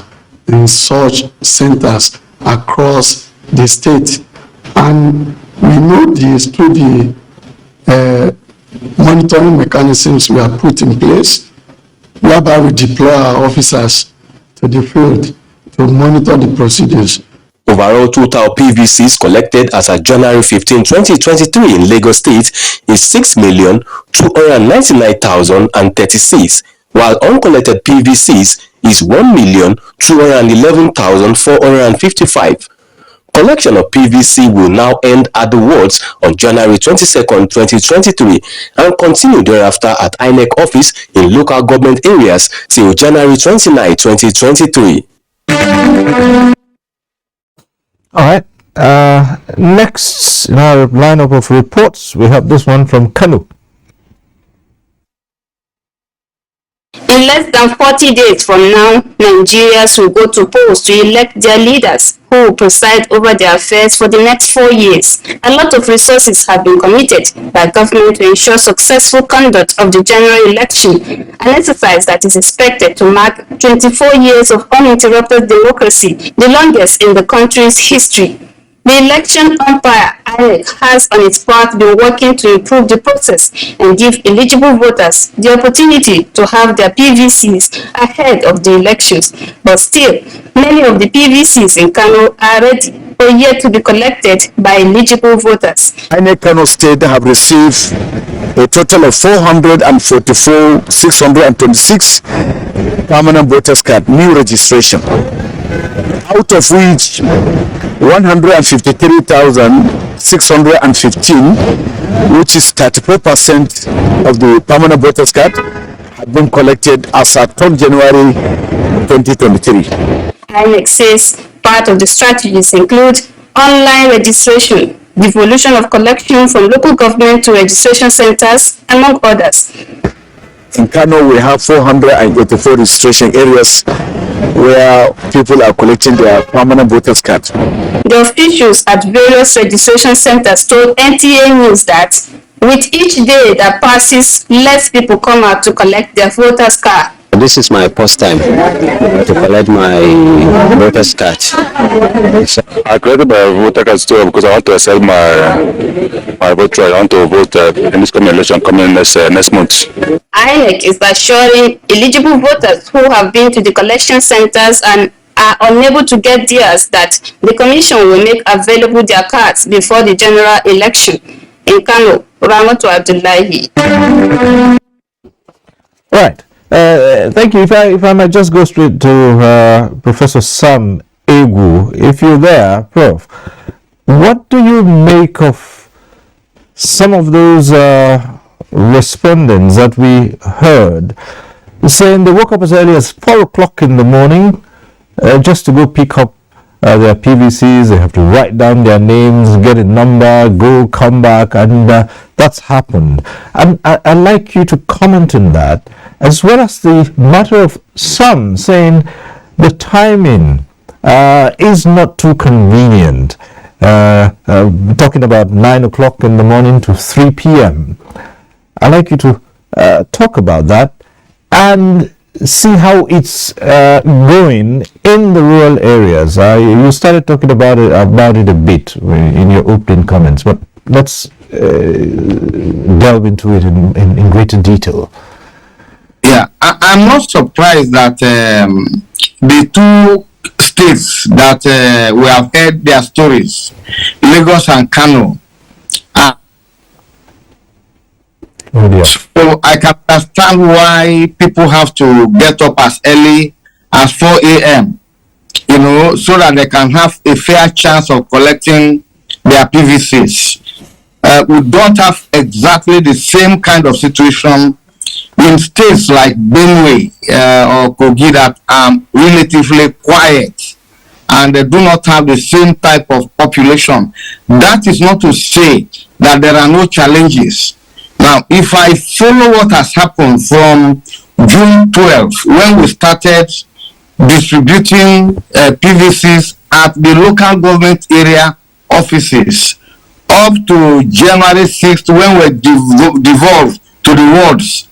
in such centers across the state. And we know through the monitoring mechanisms we have put in place, whereby we deploy our officers to the field to monitor the proceedings. Overall total PVCs collected as of January 15, 2023 in Lagos State is 6,299,036, while uncollected PVCs is 1,211,455. Collection of PVC will now end at the wards on January 22, 2023 and continue thereafter at INEC office in local government areas till January 29, 2023. All right. Next in our lineup of reports, we have this one from Kanu. In less than 40 days from now, Nigerians will go to polls to elect their leaders who will preside over their affairs for the next 4 years. A lot of resources have been committed by government to ensure successful conduct of the general election, an exercise that is expected to mark 24 years of uninterrupted democracy, the longest in the country's history. The election umpire INEC has on its part been working to improve the process and give eligible voters the opportunity to have their PVCs ahead of the elections. But still, many of the PVCs in Kano are ready or yet to be collected by eligible voters. INEC Kano State have received a total of 444,626 permanent voters card, new registration, out of which 153,615, which is 34% of the permanent voters card, have been collected as at 3rd January 2023. INEC says part of the strategies include online registration, devolution of collection from local government to registration centers, among others. In Kano, we have 484 registration areas where people are collecting their permanent voters card. The officials at various registration centers told NTA News that with each day that passes, less people come out to collect their voters card. This is my first time to collect my voter's card. I collected my voter card too because I want to accept my vote. I want to vote in this coming election coming next month. INEC is assuring eligible voters who have been to the collection centers and are unable to get theirs that the commission will make available their cards before the general election. In Kano, Ramatu Abdullahi. Right. Thank you. If I might just go straight to Professor Sam Egu. If you're there, Prof, what do you make of some of those respondents that we heard saying they woke up as early as 4 o'clock in the morning just to go pick up their PVCs? They have to write down their names, get a number, go, come back, and that's happened. And I'd like you to comment on that, as well as the matter of some saying the timing is not too convenient. Talking about 9 o'clock in the morning to 3 p.m. I'd like you to talk about that and see how it's going in the rural areas. You started talking about it a bit in your opening comments, but let's delve into it in greater detail. Yeah, I'm not surprised that the two states that we have heard their stories, Lagos and Kano, so I can understand why people have to get up as early as 4 a.m., so that they can have a fair chance of collecting their PVCs. We don't have exactly the same kind of situation in states like Benue or Kogi that are relatively quiet and they do not have the same type of population. That is not to say that there are no challenges. Now, if I follow what has happened from June 12, when we started distributing PVCs at the local government area offices, up to January 6th, when we devolved to the wards,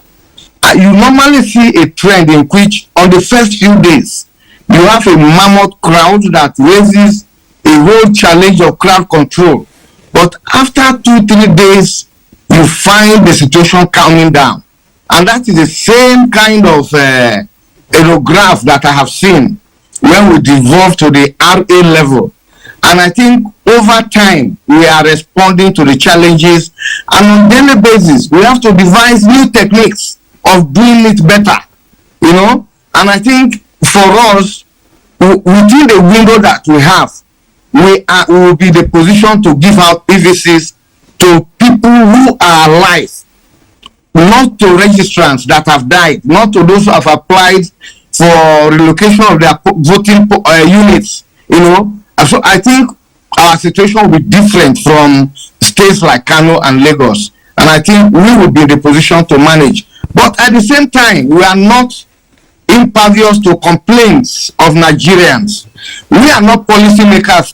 you normally see a trend in which on the first few days, you have a mammoth crowd that raises a whole challenge of crowd control. But after 2-3 days, you find the situation calming down. And that is the same kind of graph that I have seen when we devolve to the RA level. And I think over time, we are responding to the challenges. And on a daily basis, we have to devise new techniques of doing it better. And I think for us, within the window that we have, we will be in the position to give out PVCs to people who are alive, not to registrants that have died, not to those who have applied for relocation of their voting units, And so I think our situation will be different from states like Kano and Lagos. And I think we will be in the position to manage. But at the same time, we are not impervious to complaints of Nigerians. We are not policymakers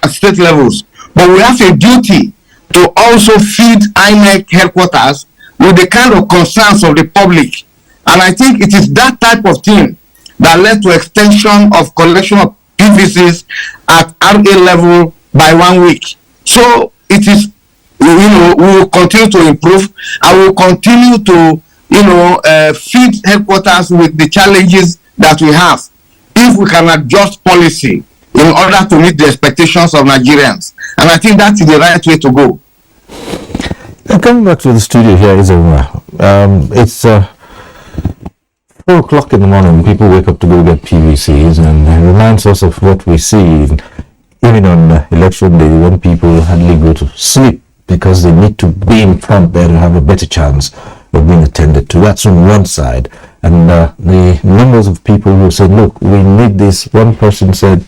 at state levels, but we have a duty to also feed INEC headquarters with the kind of concerns of the public. And I think it is that type of thing that led to extension of collection of PVCs at RA level by 1 week. So it is, we will continue to improve. I will continue to, feed headquarters with the challenges that we have. If we can adjust policy in order to meet the expectations of Nigerians. And I think that is the right way to go. Coming back to the studio here, it's 4 o'clock in the morning. People wake up to go get PVCs, and it reminds us of what we see even on election day when people hardly go to sleep because they need to be in front there to have a better chance of being attended to. That's on one side. And the numbers of people who said, look, we need this. One person said,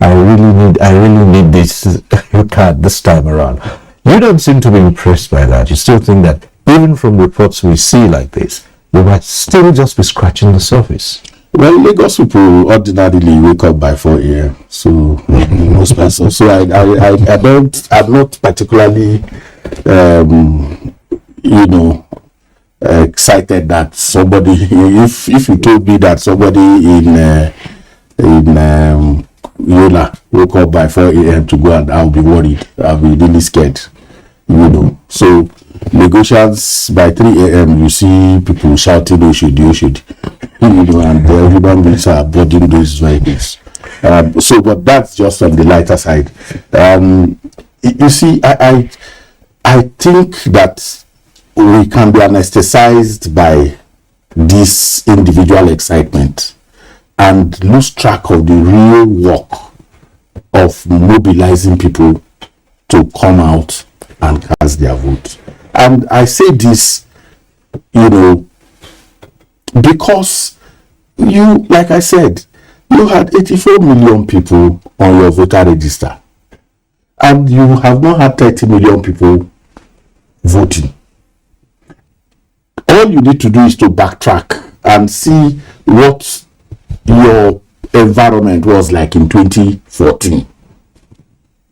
I really need this card this time around. You don't seem to be impressed by that. You still think that even from reports we see like this, we might still just be scratching the surface. Well, Lagos people ordinarily wake up by 4 a.m. So most persons. So I'm not particularly, excited that somebody. If you told me that somebody in Yola woke up by 4 a.m. to go, and I'll be worried. I'll be really scared. So negotiations by 3 a.m. you see people shouting Oshodi, and the human beings are boarding those vehicles. But that's just on the lighter side. You see, I think that we can be anesthetized by this individual excitement and lose track of the real work of mobilizing people to come out and cast their vote. And I say this, because like I said, you had 84 million people on your voter register, and you have not had 30 million people voting. All you need to do is to backtrack and see what your environment was like in 2014,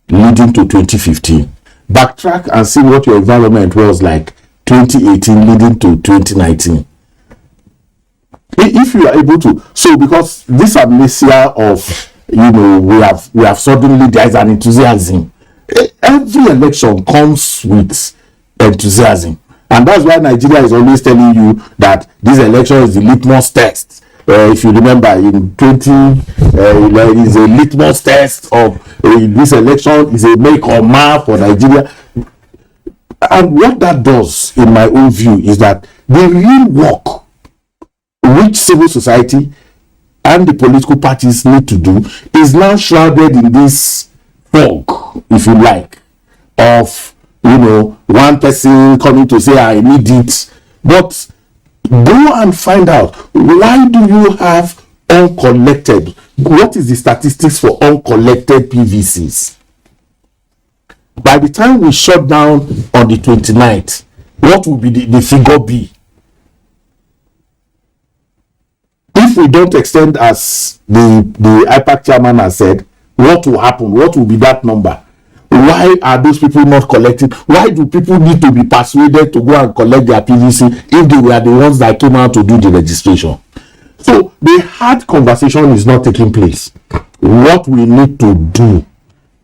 leading to 2015. Backtrack and see what your environment was like 2018, leading to 2019. If you are able to, because this amnesia of we have suddenly, there is an enthusiasm. Every election comes with enthusiasm, and that's why Nigeria is always telling you that this election is the litmus test. If you remember, in 2011 is a litmus test of this election is a make or mar for Nigeria. And what that does, in my own view, is that the real work which civil society and the political parties need to do is now shrouded in this fog, if you like, of one person coming to say I need it. But go and find out, why do you have uncollected? What is the statistics for uncollected PVCs? By the time we shut down on the 29th, what will be the figure be? If we don't extend, as the IPAC chairman has said, what will happen? What will be that number? Why are those people not collecting? Why do people need to be persuaded to go and collect their PVC if they were the ones that came out to do the registration? So the hard conversation is not taking place. What we need to do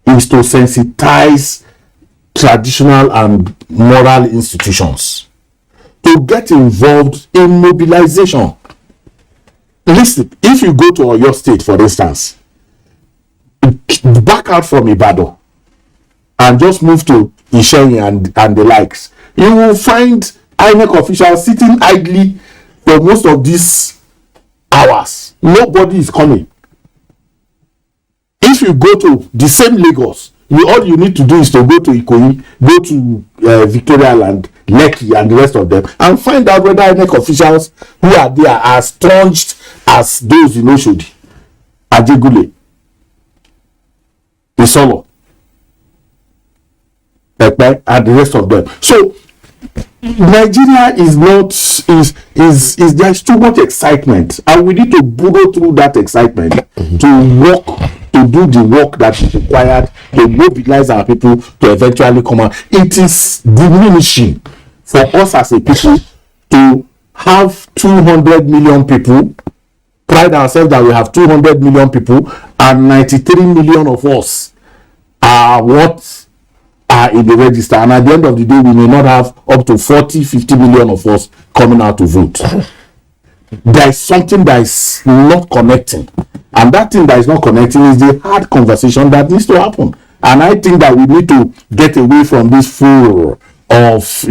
is to sensitize traditional and moral institutions to get involved in mobilization. Listen, if you go to Oyo State, for instance, back out from Ibadan and just move to Ishenyi and the likes, you will find INEC officials sitting idly for most of these hours. Nobody is coming. If you go to the same Lagos, all you need to do is to go to Ikoyi, go to Victoria Land, Lekki, and the rest of them, and find out whether INEC officials who are there are staunch as those in Oshodi, Ajegule, Isolo, Ekpe, and the rest of them. So Nigeria is not there is too much excitement, and we need to burrow through that excitement to work, to do the work that is required to mobilize our people to eventually come out. It is diminishing for us as a people to have 200 million people, pride ourselves that we have 200 million people, and 93 million of us are what are in the register, and at the end of the day we may not have up to 40-50 million of us coming out to vote. There is something that is not connecting, and that thing that is not connecting is the hard conversation that needs to happen. And I think that we need to get away from this furor of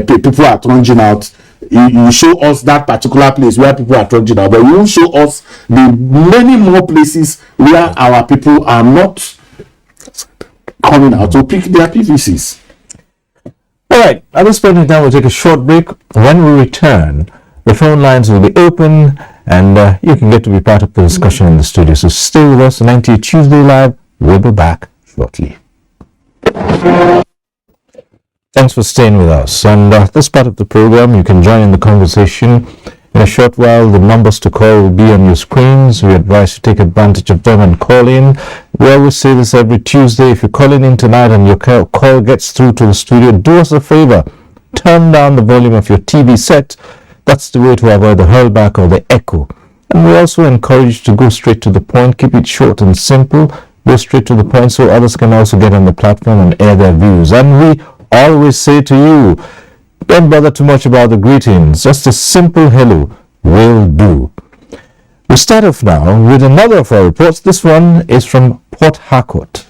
people are trudging out. You show us that particular place where people are trudging out, but you won't show us the many more places where our people are not coming out to pick their PVCs. All right, at this point in time, we'll take a short break. When we return, the phone lines will be open, and you can get to be part of the discussion in the studio. So stay with us. 90 Tuesday Live. We'll be back shortly. Thanks for staying with us. And this part of the program, you can join in the conversation. In a short while, the numbers to call will be on your screens. We advise you take advantage of them and call in. We always say this every Tuesday. If you're calling in tonight and your call gets through to the studio, do us a favor. Turn down the volume of your TV set. That's the way to avoid the hurlback or the echo. And we also encourage you to go straight to the point. Keep it short and simple. Go straight to the point so others can also get on the platform and air their views. And we always say to you, don't bother too much about the greetings. Just a simple hello will do. We start off now with another of our reports. This one is from Port Harcourt.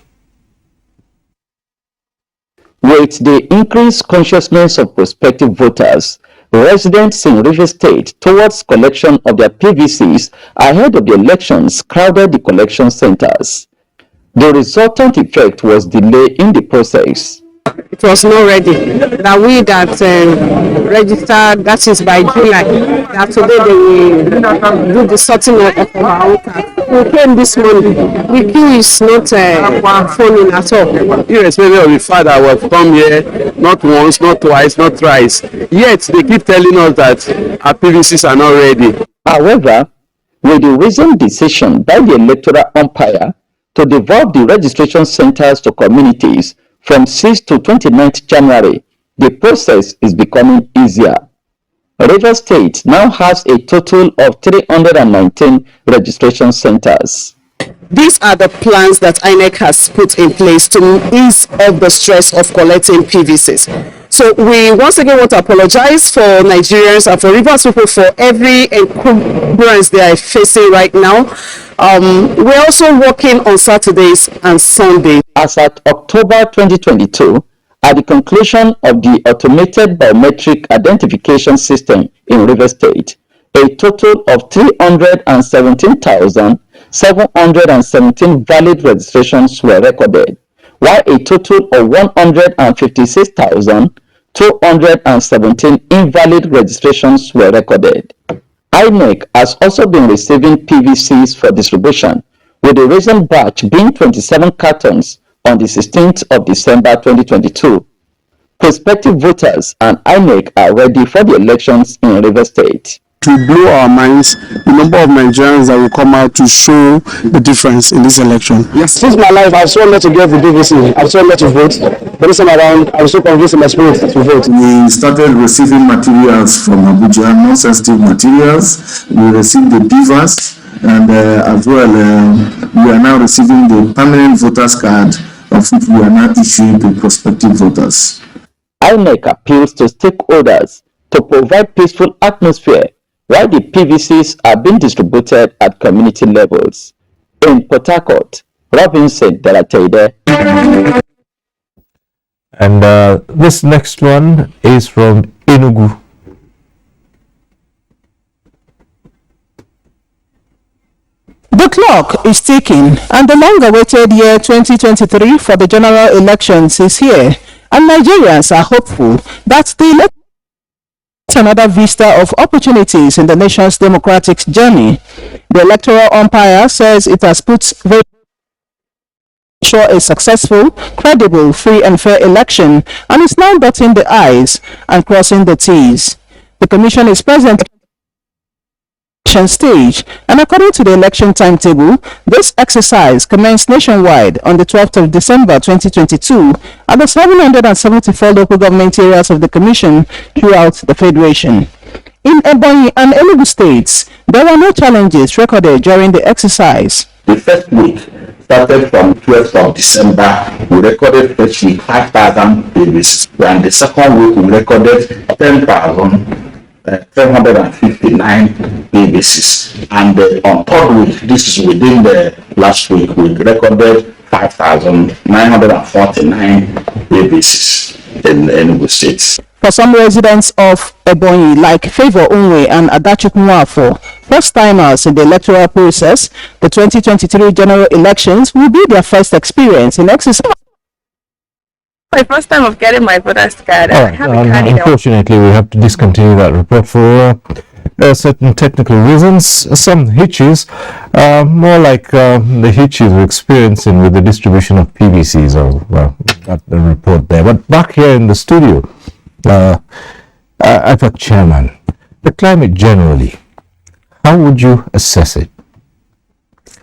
With the increased consciousness of prospective voters, residents in Rivers State towards collection of their PVCs ahead of the elections crowded the collection centers. The resultant effect was delay in the process. It was not ready. That we that registered, that is by July, that today they will do the sorting of our cars. We came this morning. The queue is not phoning at all. Irrespective of the fact that we have come here not once, not twice, not thrice, yet they keep telling us that our PVCs are not ready. However, with the recent decision by the electoral umpire to devolve the registration centers to communities from 6th to 29th January, the process is becoming easier. Rivers State now has a total of 319 registration centers. These are the plans that INEC has put in place to ease off the stress of collecting PVCs. So we once again want to apologize for Nigerians and for Rivers people for every encumbrance they are facing right now. We're also working on Saturdays and Sundays. As at October 2022, at the conclusion of the automated biometric identification system in Rivers State, a total of 317,717 valid registrations were recorded, while a total of 156,217 invalid registrations were recorded. INEC has also been receiving PVCs for distribution, with the recent batch being 27 cartons on the 16th of December 2022. Prospective voters and INEC are ready for the elections in Rivers State. To blow our minds, the number of Nigerians that will come out to show the difference in this election. Yes, since my life, I've so much to get for PVC. I've so much to vote. But this time around, I was so convinced in my spirit to vote. We started receiving materials from Abuja, non-sensitive materials. We received the beavers, and as well, we are now receiving the permanent voters card, of which we are now issuing to prospective voters. INEC appeals to stakeholders to provide peaceful atmosphere while the PVCs are being distributed at community levels. In Port Harcourt, Robinson Delatede. And this next one is from Enugu. The clock is ticking, and the long-awaited year 2023 for the general elections is here, and Nigerians are hopeful that the election another vista of opportunities in the nation's democratic journey. The electoral umpire says it has put very ensure a successful, credible, free and fair election and is now dotting the I's and crossing the T's. The commission is present stage, and according to the election timetable, this exercise commenced nationwide on the 12th of December 2022 at the 774 local government areas of the commission throughout the federation. In Ebonyi and Enugu states, there were no challenges recorded during the exercise. The first week started from 12th of December. We recorded first week 5,000 babies, and the second week we recorded 10,759 PVCs, and on third week, this is within the last week, we recorded 5,949 PVCs in Enugu State. For some residents of Ebonyi, like Favor Unwe and Adachukwuafo, first-timers in the electoral process, the 2023 general elections will be their first experience in exercise. My first time of getting my voter's card. I haven't had it. Unfortunately, we have to discontinue that report for certain technical reasons. Some hitches, more like the hitches we're experiencing with the distribution of PVCs. Well, got the report there. But back here in the studio, IPAC chairman, the climate generally, how would you assess it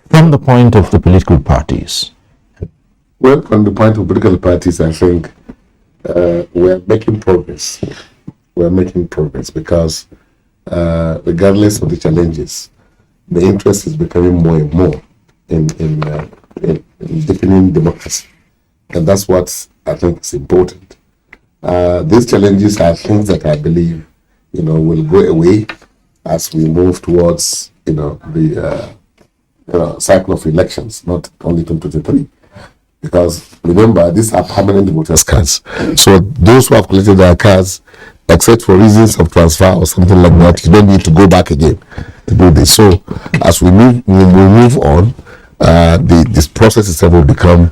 from the point of the political parties? Well, from the point of political parties, I think we're making progress. We're making progress because regardless of the challenges, the interest is becoming more and more in deepening democracy. And that's what I think is important. These challenges are things that I believe, will go away as we move towards, the cycle of elections, not only 2023. Because remember, these are permanent voters' cards. So those who have collected their cards, except for reasons of transfer or something like that, you don't need to go back again to do this. So as we move on, this process itself will become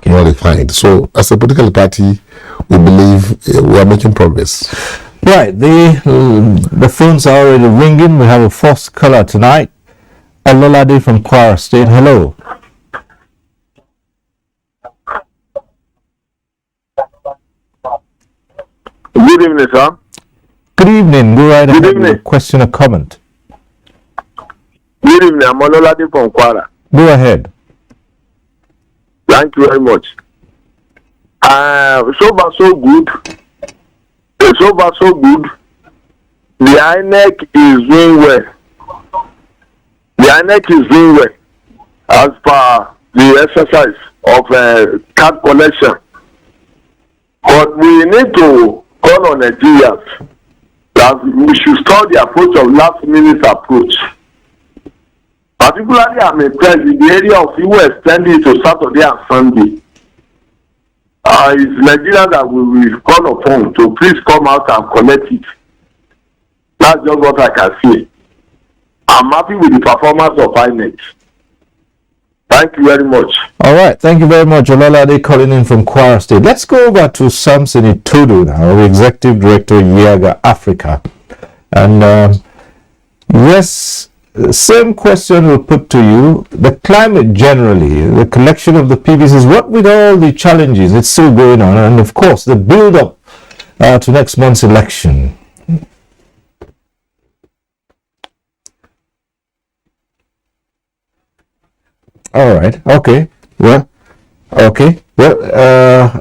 more refined. So as a political party, we believe we are making progress. Right, the phones are already ringing. We have a first caller tonight. Alolade from Kwara State. Hello. Good evening, sir. Good evening. Go right ahead with a question or comment. Good evening. I'm Ololade from Kwara. Go ahead. Thank you very much. So far, so good. So far, so good. The INEC is doing well. The INEC is doing well as per the exercise of card collection. But we need to call on Nigerians that we should start the approach of last-minute approach. Particularly, I'm impressed in the area of you extending to Saturday and Sunday. It's Nigeria that we will call upon to please come out and collect it. That's just what I can say. I'm happy with the performance of INEC. Thank you very much. All right, thank you very much, Ololade, calling in from Kwara State. Let's go over to Samson Itudu now, Executive Director, Yaga Africa. And yes, same question we'll put to you. The climate generally, the collection of the PVCs, what with all the challenges, it's still going on, and of course, the build-up to next month's election. All right. Okay. Well. Okay. Well.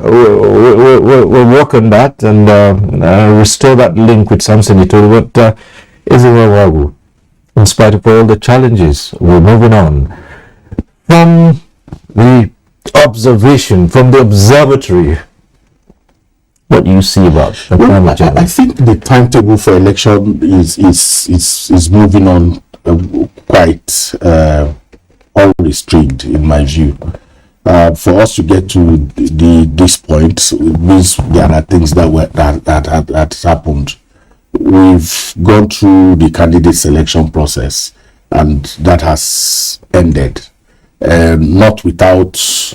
We'll work on that and restore that link with Samson Itudu. But Wagu, in spite of all the challenges, we're moving on from the observation, from the observatory. What do you see about the climate change? I think the timetable for election is moving on quite unrestrained, in my view. For us to get to this point, it means there are things that happened. We've gone through the candidate selection process, and that has ended, not without so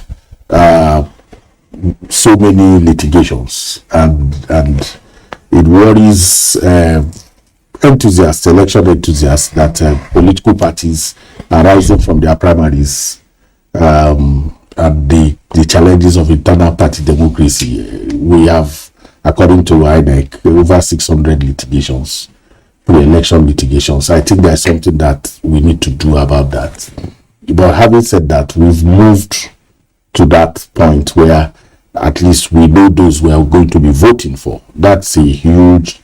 many litigations, and it worries enthusiasts, election enthusiasts, that political parties are rising from their primaries and the challenges of internal party democracy. We have, according to INEC, over 600 litigations, pre-election litigations. I think there's something that we need to do about that. But having said that, we've moved to that point where at least we know those we are going to be voting for. That's a huge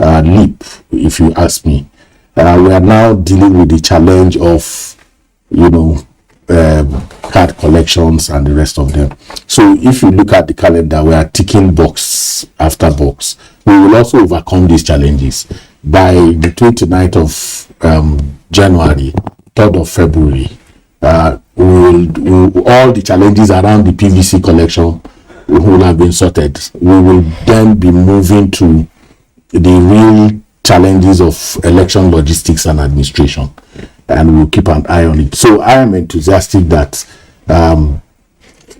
leap, if you ask me. We are now dealing with the challenge of, card collections and the rest of them. So if you look at the calendar, we are ticking box after box. We will also overcome these challenges. By the 29th of January, 3rd of February, all the challenges around the PVC collection will have been sorted. We will then be moving to the real challenges of election logistics and administration, and we'll keep an eye on it. So I am enthusiastic that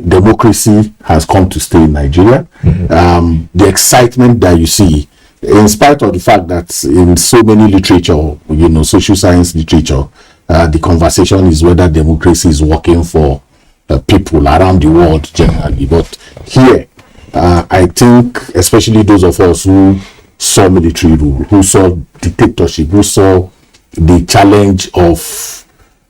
democracy has come to stay in Nigeria. The excitement that you see, in spite of the fact that in so many literature, social science literature, the conversation is whether democracy is working for people around the world generally. But here, I think especially those of us who saw military rule, who saw dictatorship, who saw the challenge of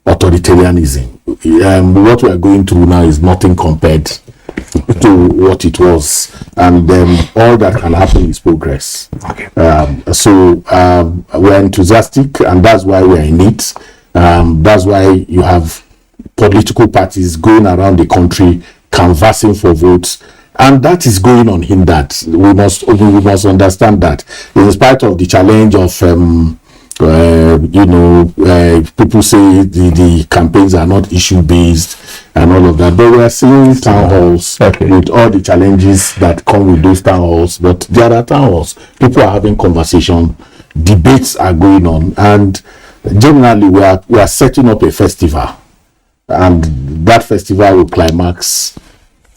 authoritarianism, what we are going through now is nothing compared to what it was, and all that can happen is progress. Okay. We're enthusiastic, and that's why we're in it. That's why you have political parties going around the country canvassing for votes, and that is going unhindered. We must understand that, in spite of the challenge of people say the campaigns are not issue based and all of that, but we are seeing town halls with all the challenges that come with those town halls. But there are town halls, people are having conversation, debates are going on, and generally we are setting up a festival, and that festival will climax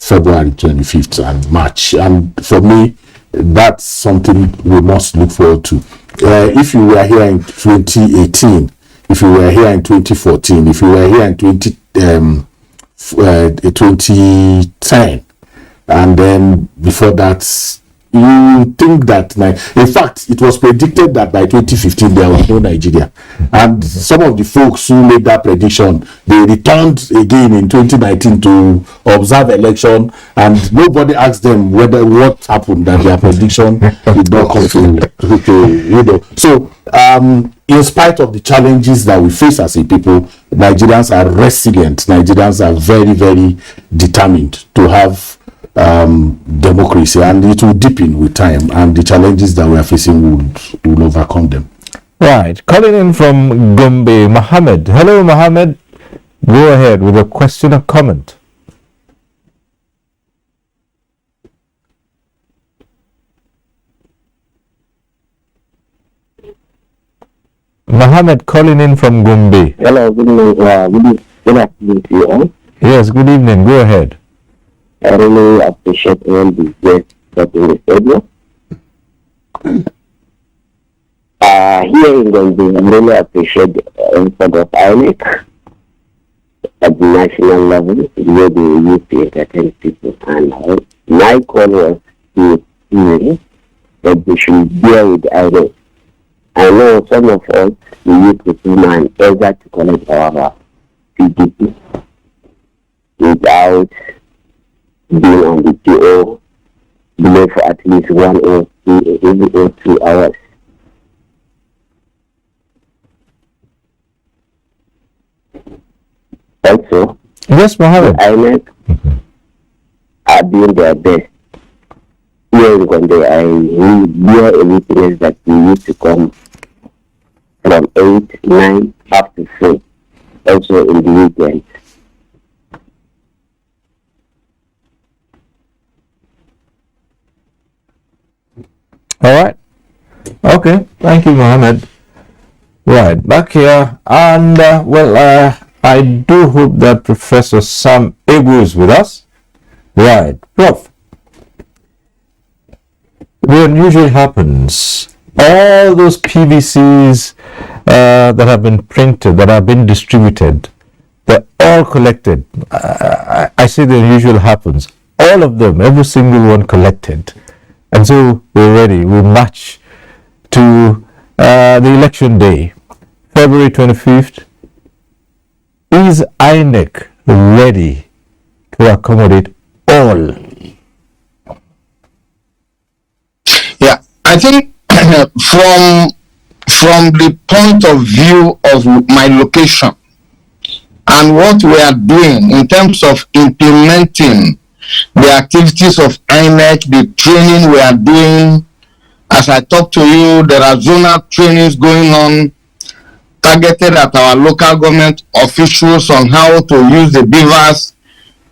February 25th and March, and for me that's something we must look forward to. If you were here in 2018, if you were here in 2014, if you were here in 2010, and then before that, you think that, in fact, it was predicted that by 2015 there was no Nigeria. And some of the folks who made that prediction, they returned again in 2019 to observe election, and nobody asked them what happened, that their prediction did not come to. So, in spite of the challenges that we face as a people, Nigerians are resilient. Nigerians are very, very determined to have democracy, and it will deepen with time, and the challenges that we are facing will overcome them. Right. Calling in from Gombe, Mohammed. Hello, Mohammed. Go ahead with a question or comment. Mohammed calling in from Gombe. Hello, good evening. Good afternoon to you all. Yes, good evening. Go ahead. I really appreciate all the guests that in the studio. Here in Gombe, I really appreciate the effort of INEC at the national level, where they used to entertain people. And my call was to hear that they should bear with INEC. I know some of us, we used to come and eager to collect our PVC without being on the PO below for at least 1 or 2 hours. Also, yes, Mohammed, INEC are doing their best. Here in Gombe, I hear a witness that we used to come from 8, 9 up to 4, also in the weekend. All right. Okay. Thank you, Mohammed. Right. Back here. And, I do hope that Professor Sam Egu is with us. Right. Prof. What usually happens, all those PVCs that have been printed, that have been distributed, they're all collected. I say the unusual happens. All of them, every single one collected. And so we're ready. We march to the election day, February 25th. Is INEC ready to accommodate all? Yeah, I think from the point of view of my location and what we are doing in terms of implementing the activities of INEC, the training we are doing. As I talk to you, there are zonal trainings going on targeted at our local government officials on how to use the beavers,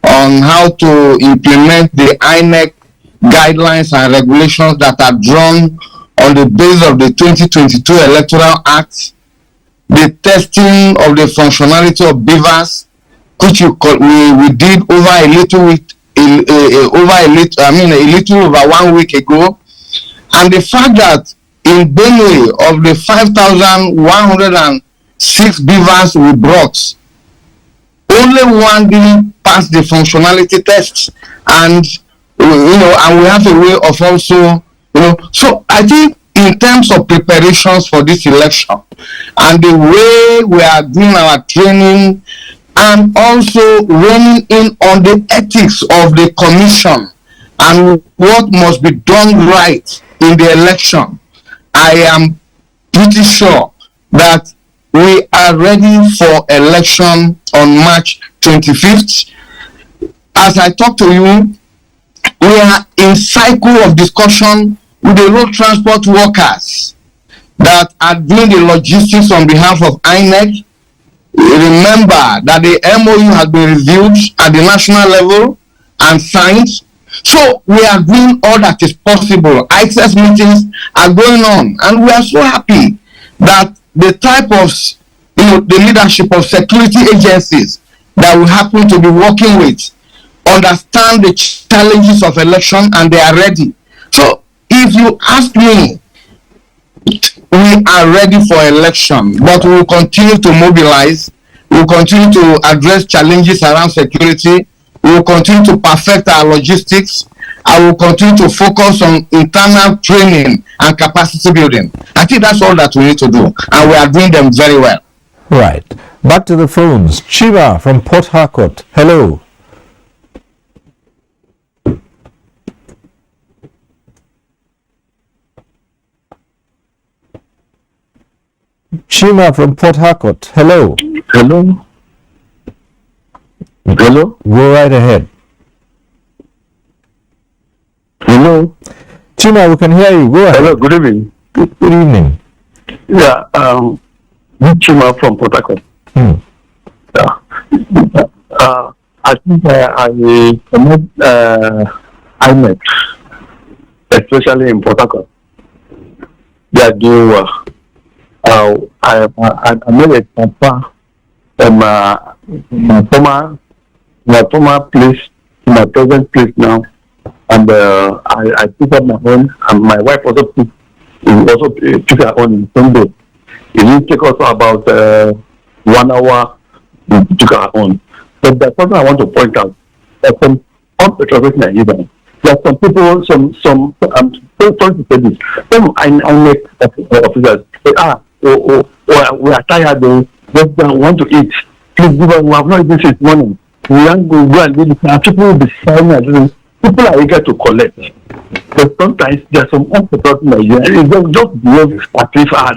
on how to implement the INEC guidelines and regulations that are drawn on the basis of the 2022 Electoral Act, the testing of the functionality of beavers, which we did over a little over 1 week ago, and the fact that in Benue, of the 5,106 beavers we brought, only one didn't pass the functionality test, and and we have a way of also, so I think in terms of preparations for this election and the way we are doing our training and also reining in on the ethics of the commission and what must be done right in the election, I am pretty sure that we are ready for election on March 25th. As I talk to you, we are in cycle of discussion with the road transport workers that are doing the logistics on behalf of INEC. Remember that the MOU has been reviewed at the national level and signed. So we are doing all that is possible. Access meetings are going on, and we are so happy that the type of, the leadership of security agencies that we happen to be working with understand the challenges of election and they are ready. So if you ask me, we are ready for election, but we will continue to mobilize. We will continue to address challenges around security. We will continue to perfect our logistics. I will continue to focus on internal training and capacity building. I think that's all that we need to do, and we are doing them very well. Right. Back to the phones. Chima from Port Harcourt. Hello. Chima from Port Harcourt. Hello. Hello. Hello. Go right ahead. Hello. Chima, we can hear you. Go ahead. Hello. Good evening. Good evening. Yeah. Chima from Port Harcourt. Yeah. I think I met INEC, especially in Port Harcourt. They are doing well. I made a transfer from my former place to my present place now, and I pick up my own, and my wife also took her own in Sunday. It didn't take us about 1 hour to took our own. But the something I want to point out that some unpatriotic Nigerians, there are some people, some I'm sorry to say this, some INEC officers say, we are tired, we want to eat. Please give us, we have not eaten since morning. We want to go and do this. People will be silent. People are eager to collect. But sometimes there are some unpatriotic Nigerians. They just behave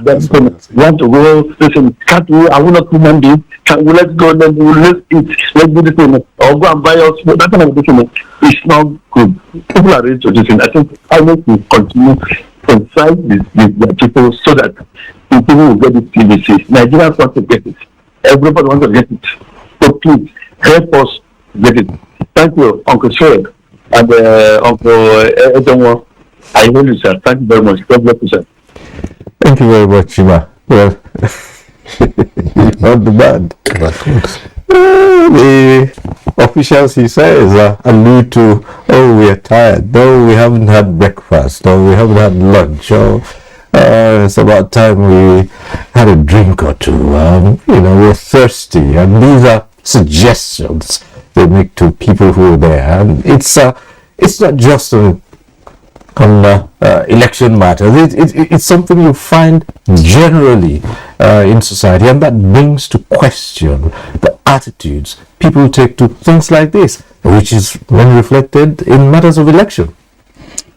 as if we want to go, listen, can't we, I will not human being, let's go, let's eat, let's do this thing, or go and buy us, that kind of thing. It's not good. People are ready to do this. I think I want to continue to incite the people so that people will get this PVC. Nigerians want to get it. Everybody wants to get it. So please, help us get it. Thank you, Uncle Sir, and Uncle Edomo. I know you, sir. Thank you very much. God bless you, sir. Thank you very much, Chima. Well, not bad. The officials, he says, allude to, we are tired, no, we haven't had breakfast, or we haven't had lunch, or it's about time we had a drink or two, we're thirsty, and these are suggestions they make to people who are there, and it's not just on election matters. It's something you find generally in society, and that brings to question the attitudes people take to things like this, which is then reflected in matters of election.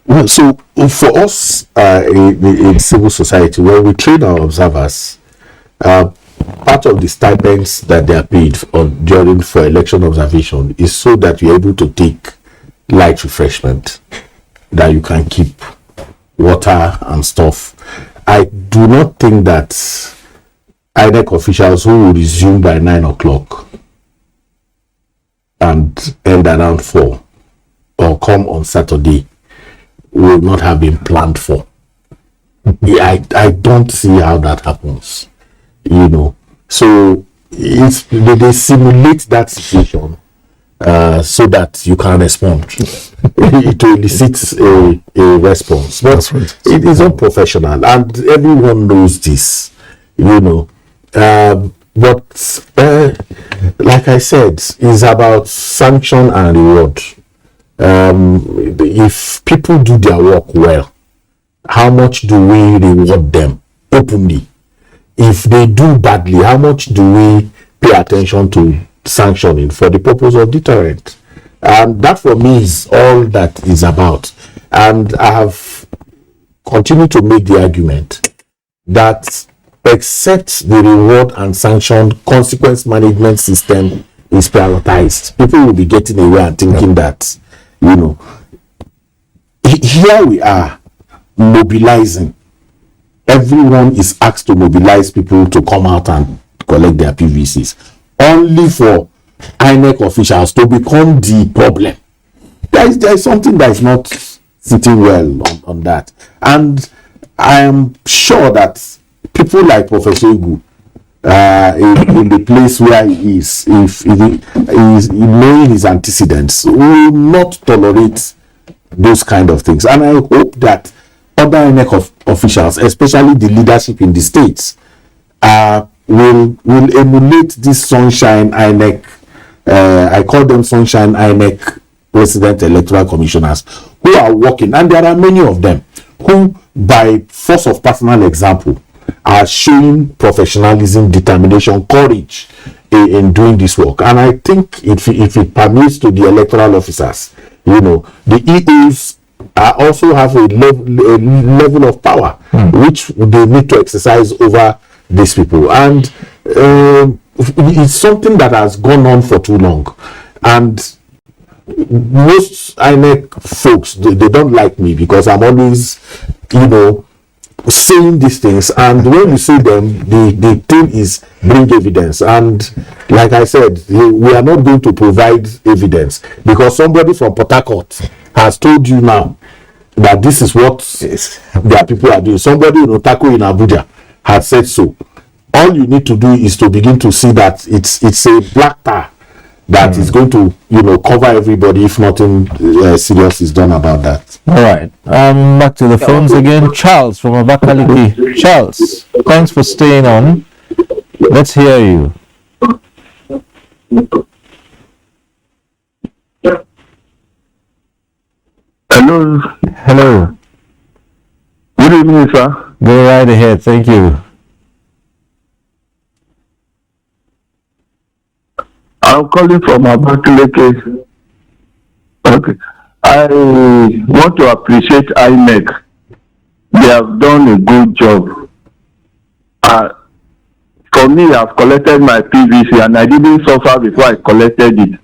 Well, so for us in civil society, when we train our observers, part of the stipends that they are paid during for election observation is so that you're able to take light refreshment, that you can keep water and stuff. I do not think that INEC officials who will resume by 9 o'clock and end around 4 or come on Saturday will not have been planned for. I don't see how that happens, So they simulate that situation so that you can respond. It elicits a response. But it is unprofessional, and everyone knows this, But like I said, it's about sanction and reward. if people do their work well, how much do we reward them openly? If they do badly, how much do we pay attention to sanctioning for the purpose of deterrent? And that for me is all that is about. And I have continued to make the argument that except the reward and sanction consequence management system is prioritized, people will be getting away and thinking that, here we are mobilizing. Everyone is asked to mobilize people to come out and collect their PVCs, only for INEC officials to become the problem. There is something that is not sitting well on that. And I am sure that people like Professor Igu, in the place where he is, if he is knowing his antecedents, will not tolerate those kind of things. And I hope that other INEC officials, especially the leadership in the states, will emulate this Sunshine INEC. I call them Sunshine INEC resident electoral commissioners, who are working, and there are many of them who, by force of personal example, are showing professionalism, determination, courage in doing this work. And I think if it permits to the electoral officers, the EOs also have a level of power which they need to exercise over these people. And it's something that has gone on for too long. And most INEC folks, they don't like me because I'm always, saying these things. And when you say them, the thing is bring evidence. And like I said, we are not going to provide evidence because somebody from Port Harcourt has told you now that this is what their people are doing. Somebody in Otako in Abuja has said so. All you need to do is to begin to see that it's a black tar that is going to, cover everybody if nothing serious is done about that. All right. Back to the phones again. Charles from Abakaliki. Charles, thanks for staying on. Let's hear you. Hello. Hello. Good evening, sir. Go right ahead. Thank you. I'm calling from Abakaliki. Okay. I want to appreciate INEC. They have done a good job. For me, I've collected my PVC and I didn't suffer before I collected it.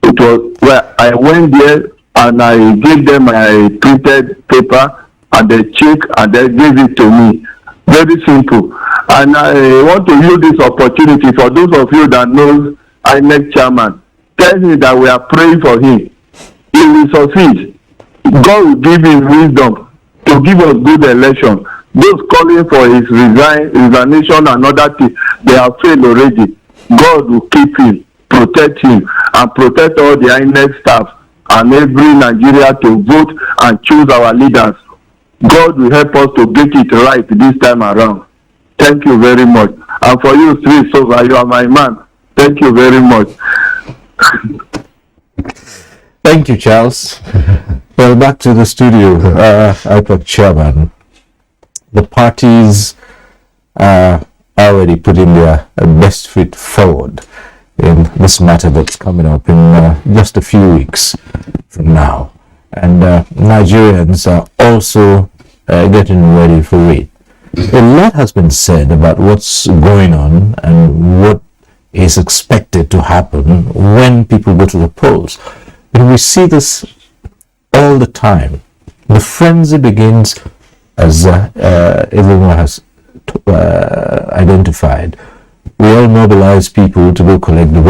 It was where I went there and I gave them my printed paper and they checked and they gave it to me. Very simple. And I want to use this opportunity for those of you that know INEC chairman. Tell him that we are praying for him. He will succeed. God will give him wisdom to give us good election. Those calling for his resignation and other things, they have failed already. God will keep him, protect him, and protect all the INEC staff and every Nigeria to vote and choose our leaders. God will help us to get it right this time around. Thank you very much. And for you, Sri Sova, you are my man. Thank you very much. Thank you, Charles. Well, back to the studio. IPOC chairman. The parties are already putting their best foot forward in this matter that's coming up in just a few weeks from now. And Nigerians are also getting ready for it. A lot has been said about what's going on and what is expected to happen when people go to the polls. And we see this all the time. The frenzy begins, as everyone has identified. We all mobilize people to go collect your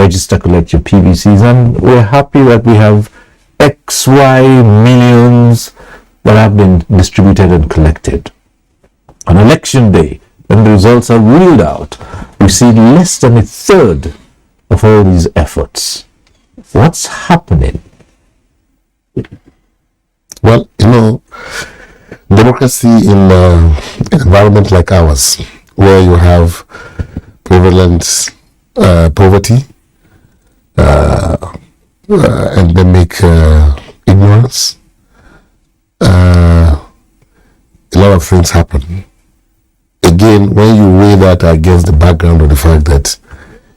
PVCs, and we're happy that we have XY millions that have been distributed and collected. On election day, when the results are ruled out, we see less than a third of all these efforts. What's happening? Well, democracy in an environment like ours, where you have prevalent poverty, endemic ignorance, ignorance, a lot of things happen. Again, when you weigh that against the background of the fact that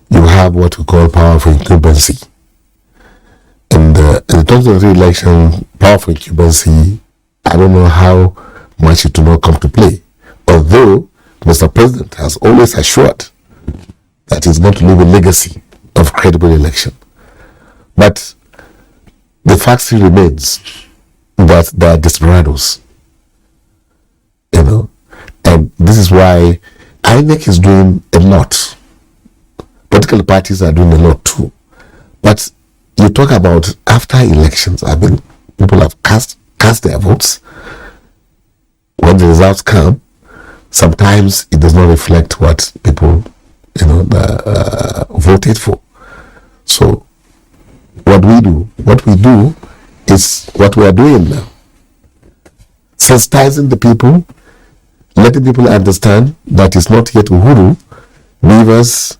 you have what we call power of incumbency, and in terms of the election, power of incumbency, I don't know how much it will not come to play. Although Mr. President has always assured that he's going to leave a legacy of credible election. But the fact still remains that there are desperados, and this is why INEC is doing a lot. Political parties are doing a lot too. But you talk about after elections, people have cast their votes. When the results come, sometimes it does not reflect what people voted for. So what we do is what we are doing now. Sensitizing the people, letting people understand that it's not yet Uhuru, Rivers,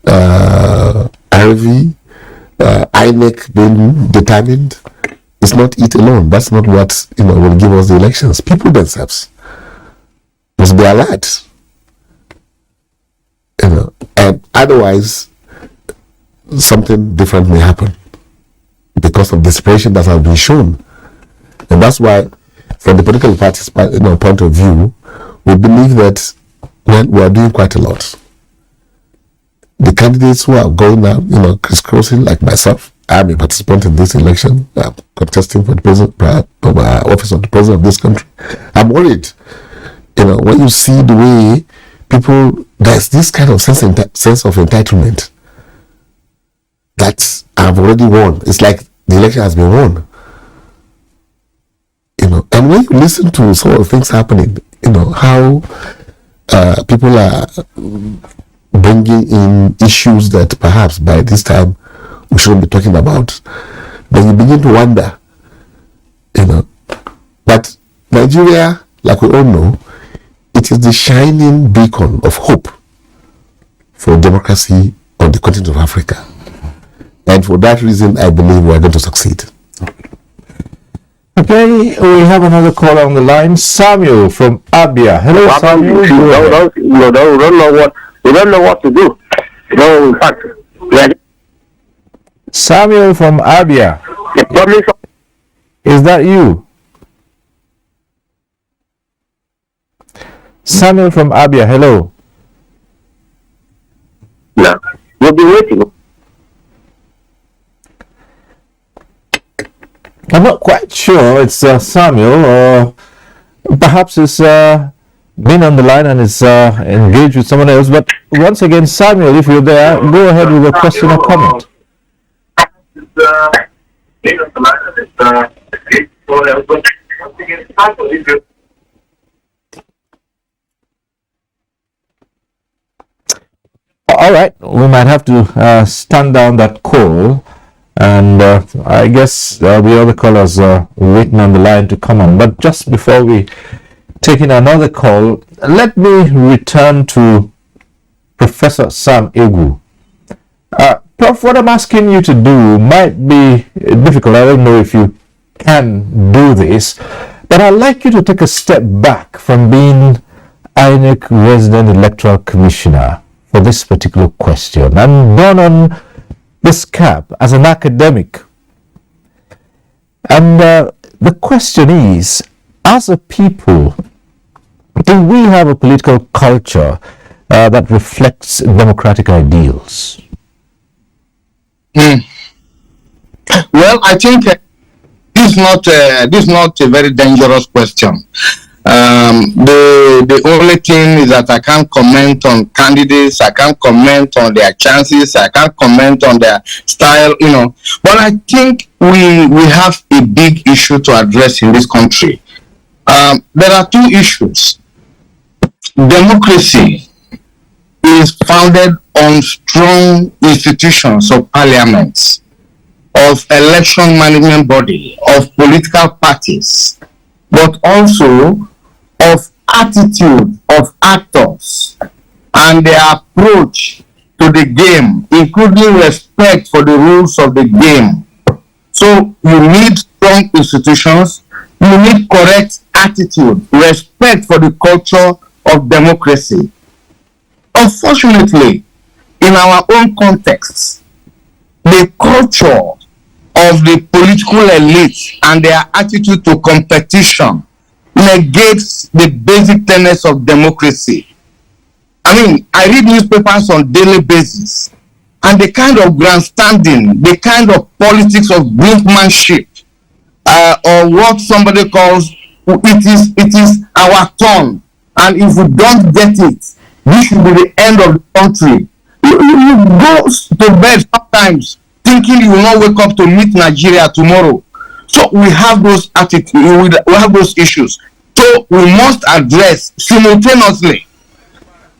RV, INEC being determined. It's not it alone. That's not what will give us the elections. People themselves must be alert. And otherwise something different may happen because of desperation that has been shown. And that's why, from the political parties' point of view, we believe that we are doing quite a lot. The candidates who are going now, crisscrossing, like myself, I'm a participant in this election. I'm contesting for the office of the president of this country. I'm worried. When you see the way people, there's this kind of sense of entitlement that I've already won. It's like the election has been won. And when you listen to some of the things happening, how people are bringing in issues that perhaps by this time we shouldn't be talking about, then you begin to wonder, But Nigeria, like we all know, it is the shining beacon of hope for democracy on the continent of Africa. And for that reason, I believe we are going to succeed. Okay, we have another caller on the line, Samuel from Abia. Hello, Samuel. We don't know what to do. In fact, Samuel from Abia. Is that you? Samuel from Abia, hello. No, we'll be waiting. I'm not quite sure it's Samuel, or perhaps it's been on the line and is engaged with someone else. But once again, Samuel, if you're there, go ahead with your question or comment. All right, we might have to stand down that call, and I guess there'll be other callers waiting on the line to come on. But just before we take in another call, let me return to Professor Sam Egu. Prof, what I'm asking you to do might be difficult. I don't know if you can do this, but I'd like you to take a step back from being INEC Resident Electoral Commissioner for this particular question and don on this cap as an academic. And the question is, as a people, do we have a political culture that reflects democratic ideals? Well, I think this is not a very dangerous question. The only thing is that I can't comment on candidates, I can't comment on their chances, I can't comment on their style, But I think we have a big issue to address in this country. There are two issues. Democracy is founded on strong institutions of parliaments, of election management body, of political parties, but also of attitude of actors and their approach to the game, including respect for the rules of the game. So you need strong institutions, you need correct attitude, respect for the culture of democracy. Unfortunately, in our own context, the culture of the political elite and their attitude to competition negates the basic tenets of democracy. I mean, I read newspapers on daily basis, and the kind of grandstanding, the kind of politics of brinkmanship, or what somebody calls it is our turn, and if we don't get it, this should be the end of the country. You go to bed sometimes thinking you will not wake up to meet Nigeria tomorrow. So we have those attitudes, we have those issues. So we must address simultaneously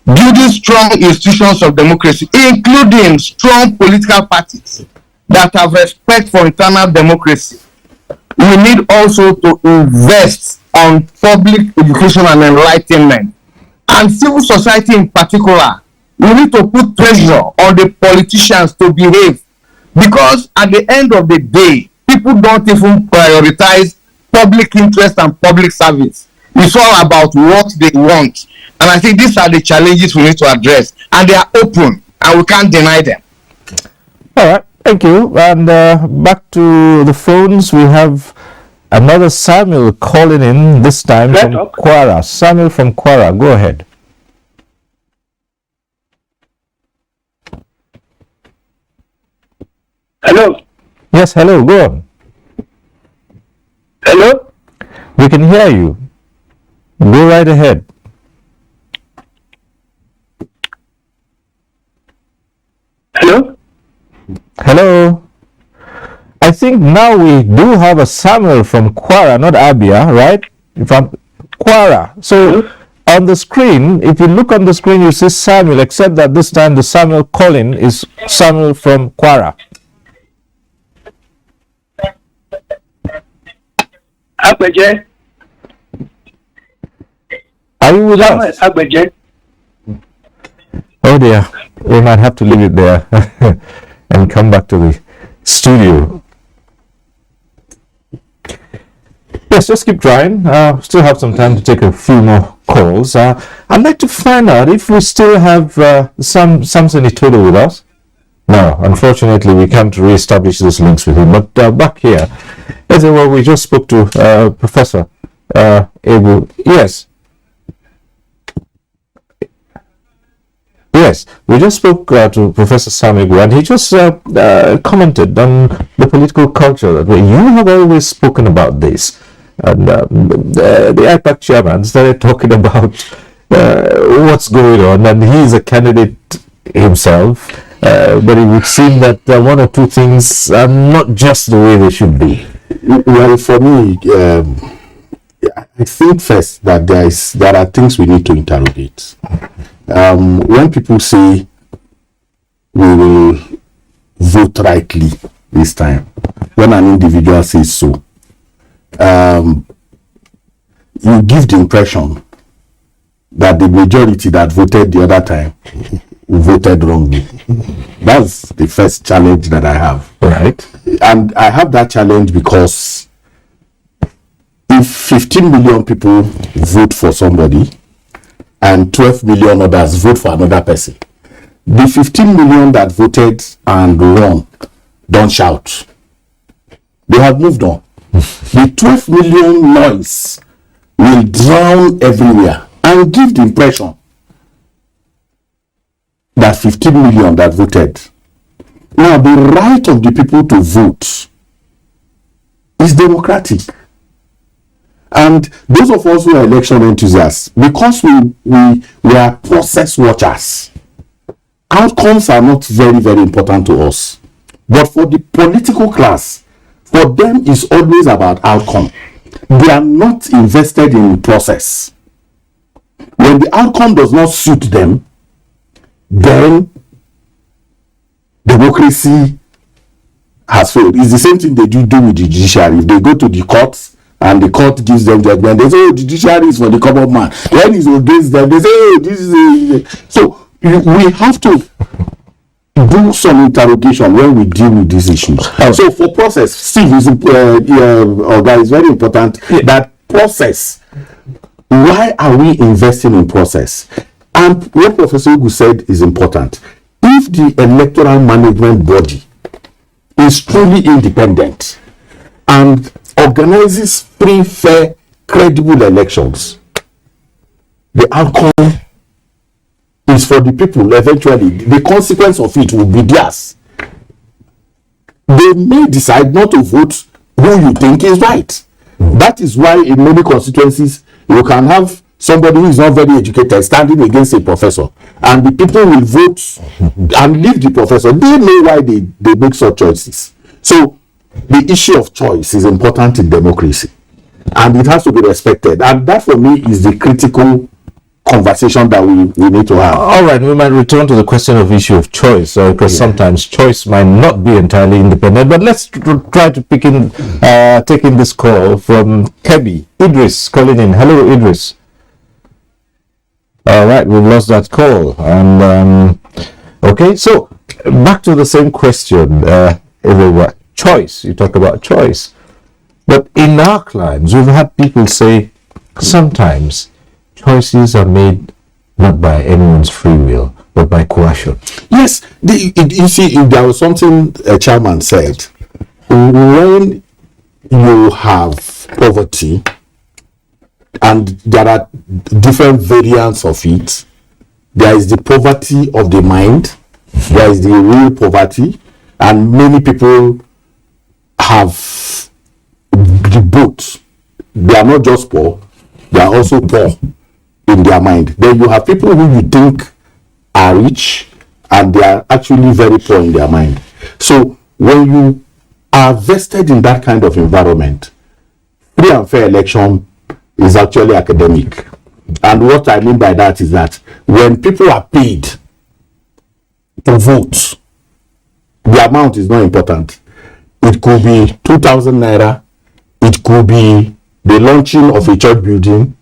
building strong institutions of democracy, including strong political parties that have respect for internal democracy. We need also to invest on public education and enlightenment, and civil society in particular. We need to put pressure on the politicians to behave, because at the end of the day, people don't even prioritize public interest and public service. It's all about what they want. And I think these are the challenges we need to address, and they are open, and we can't deny them. All right, thank you. And back to the phones, we have another Samuel calling in, this time from Kwara. Samuel from Kwara, go ahead. Hello. Yes, hello, go on. Hello. We can hear you. Go right ahead. Hello. Hello. I think now we do have a Samuel from Kwara, not Abia, right? From Kwara. So on the screen, if you look on the screen, you see Samuel, except that this time the Samuel calling is Samuel from Kwara. Agbeje. Are you with us? Agbeje. Oh dear, we might have to leave it there and come back to the studio. Yes, just keep trying. Still have some time to take a few more calls. I'd like to find out if we still have Samson Itodo with us. No, unfortunately, we can't re-establish those links with him. But back here, as well, we just spoke to Professor Abu. Yes. Yes, we just spoke to Professor Samigu, and he just commented on the political culture that you have always spoken about this. And the IPAC chairman started talking about what's going on, and he's a candidate himself, but it would seem that one or two things are not just the way they should be. Well, for me, I think first that there are things we need to interrogate. When people say we will vote rightly this time, when an individual says so, you give the impression that the majority that voted the other time voted wrongly. That's the first challenge that I have. Right. And I have that challenge because if 15 million people vote for somebody and 12 million others vote for another person, the 15 million that voted and won don't shout. They have moved on. The 12 million noise will drown everywhere and give the impression that 15 million that voted. Now, the right of the people to vote is democratic. And those of us who are election enthusiasts, because we are process watchers, outcomes are not very, very important to us. But for the political class, for them it's always about outcome. They are not invested in process. When the outcome does not suit them, then democracy has failed. It's the same thing they do with the judiciary. If they go to the courts and the court gives them judgment, they say, oh, the judiciary is for the common man. When it's against them, they say, oh, this is a... So we have to do some interrogation when we deal with these issues. So for process, Steve is that is very important. That process. Why are we investing in process? And what Professor Ugu said is important. If the electoral management body is truly independent and organizes free, fair, credible elections, the outcome is for the people eventually. The consequence of it will be theirs. They may decide not to vote who you think is right. That is why in many constituencies you can have somebody who is not very educated standing against a professor, and the people will vote and leave the professor. They know why they make such choices. So the issue of choice is important in democracy, and it has to be respected. And that for me is the critical conversation that we need to have. All right, we might return to the question of issue of choice, because sometimes choice might not be entirely independent. But let's try to take in this call from Kebbi. Idris calling in. Hello, Idris. All right, we've lost that call. And okay, so back to the same question. Choice. You talk about choice, but in our climes, we've had people say sometimes choices are made not by anyone's free will, but by coercion. Yes, you see, there was something a chairman said. When you have poverty, and there are different variants of it, there is the poverty of the mind, there is the real poverty, and many people have the both. They are not just poor, they are also poor in their mind. Then you have people who you think are rich and they are actually very poor in their mind. So when you are vested in that kind of environment, free and fair election is actually academic. And what I mean by that is that when people are paid to vote, the amount is not important. It could be 2,000 naira, it could be the launching of a church building,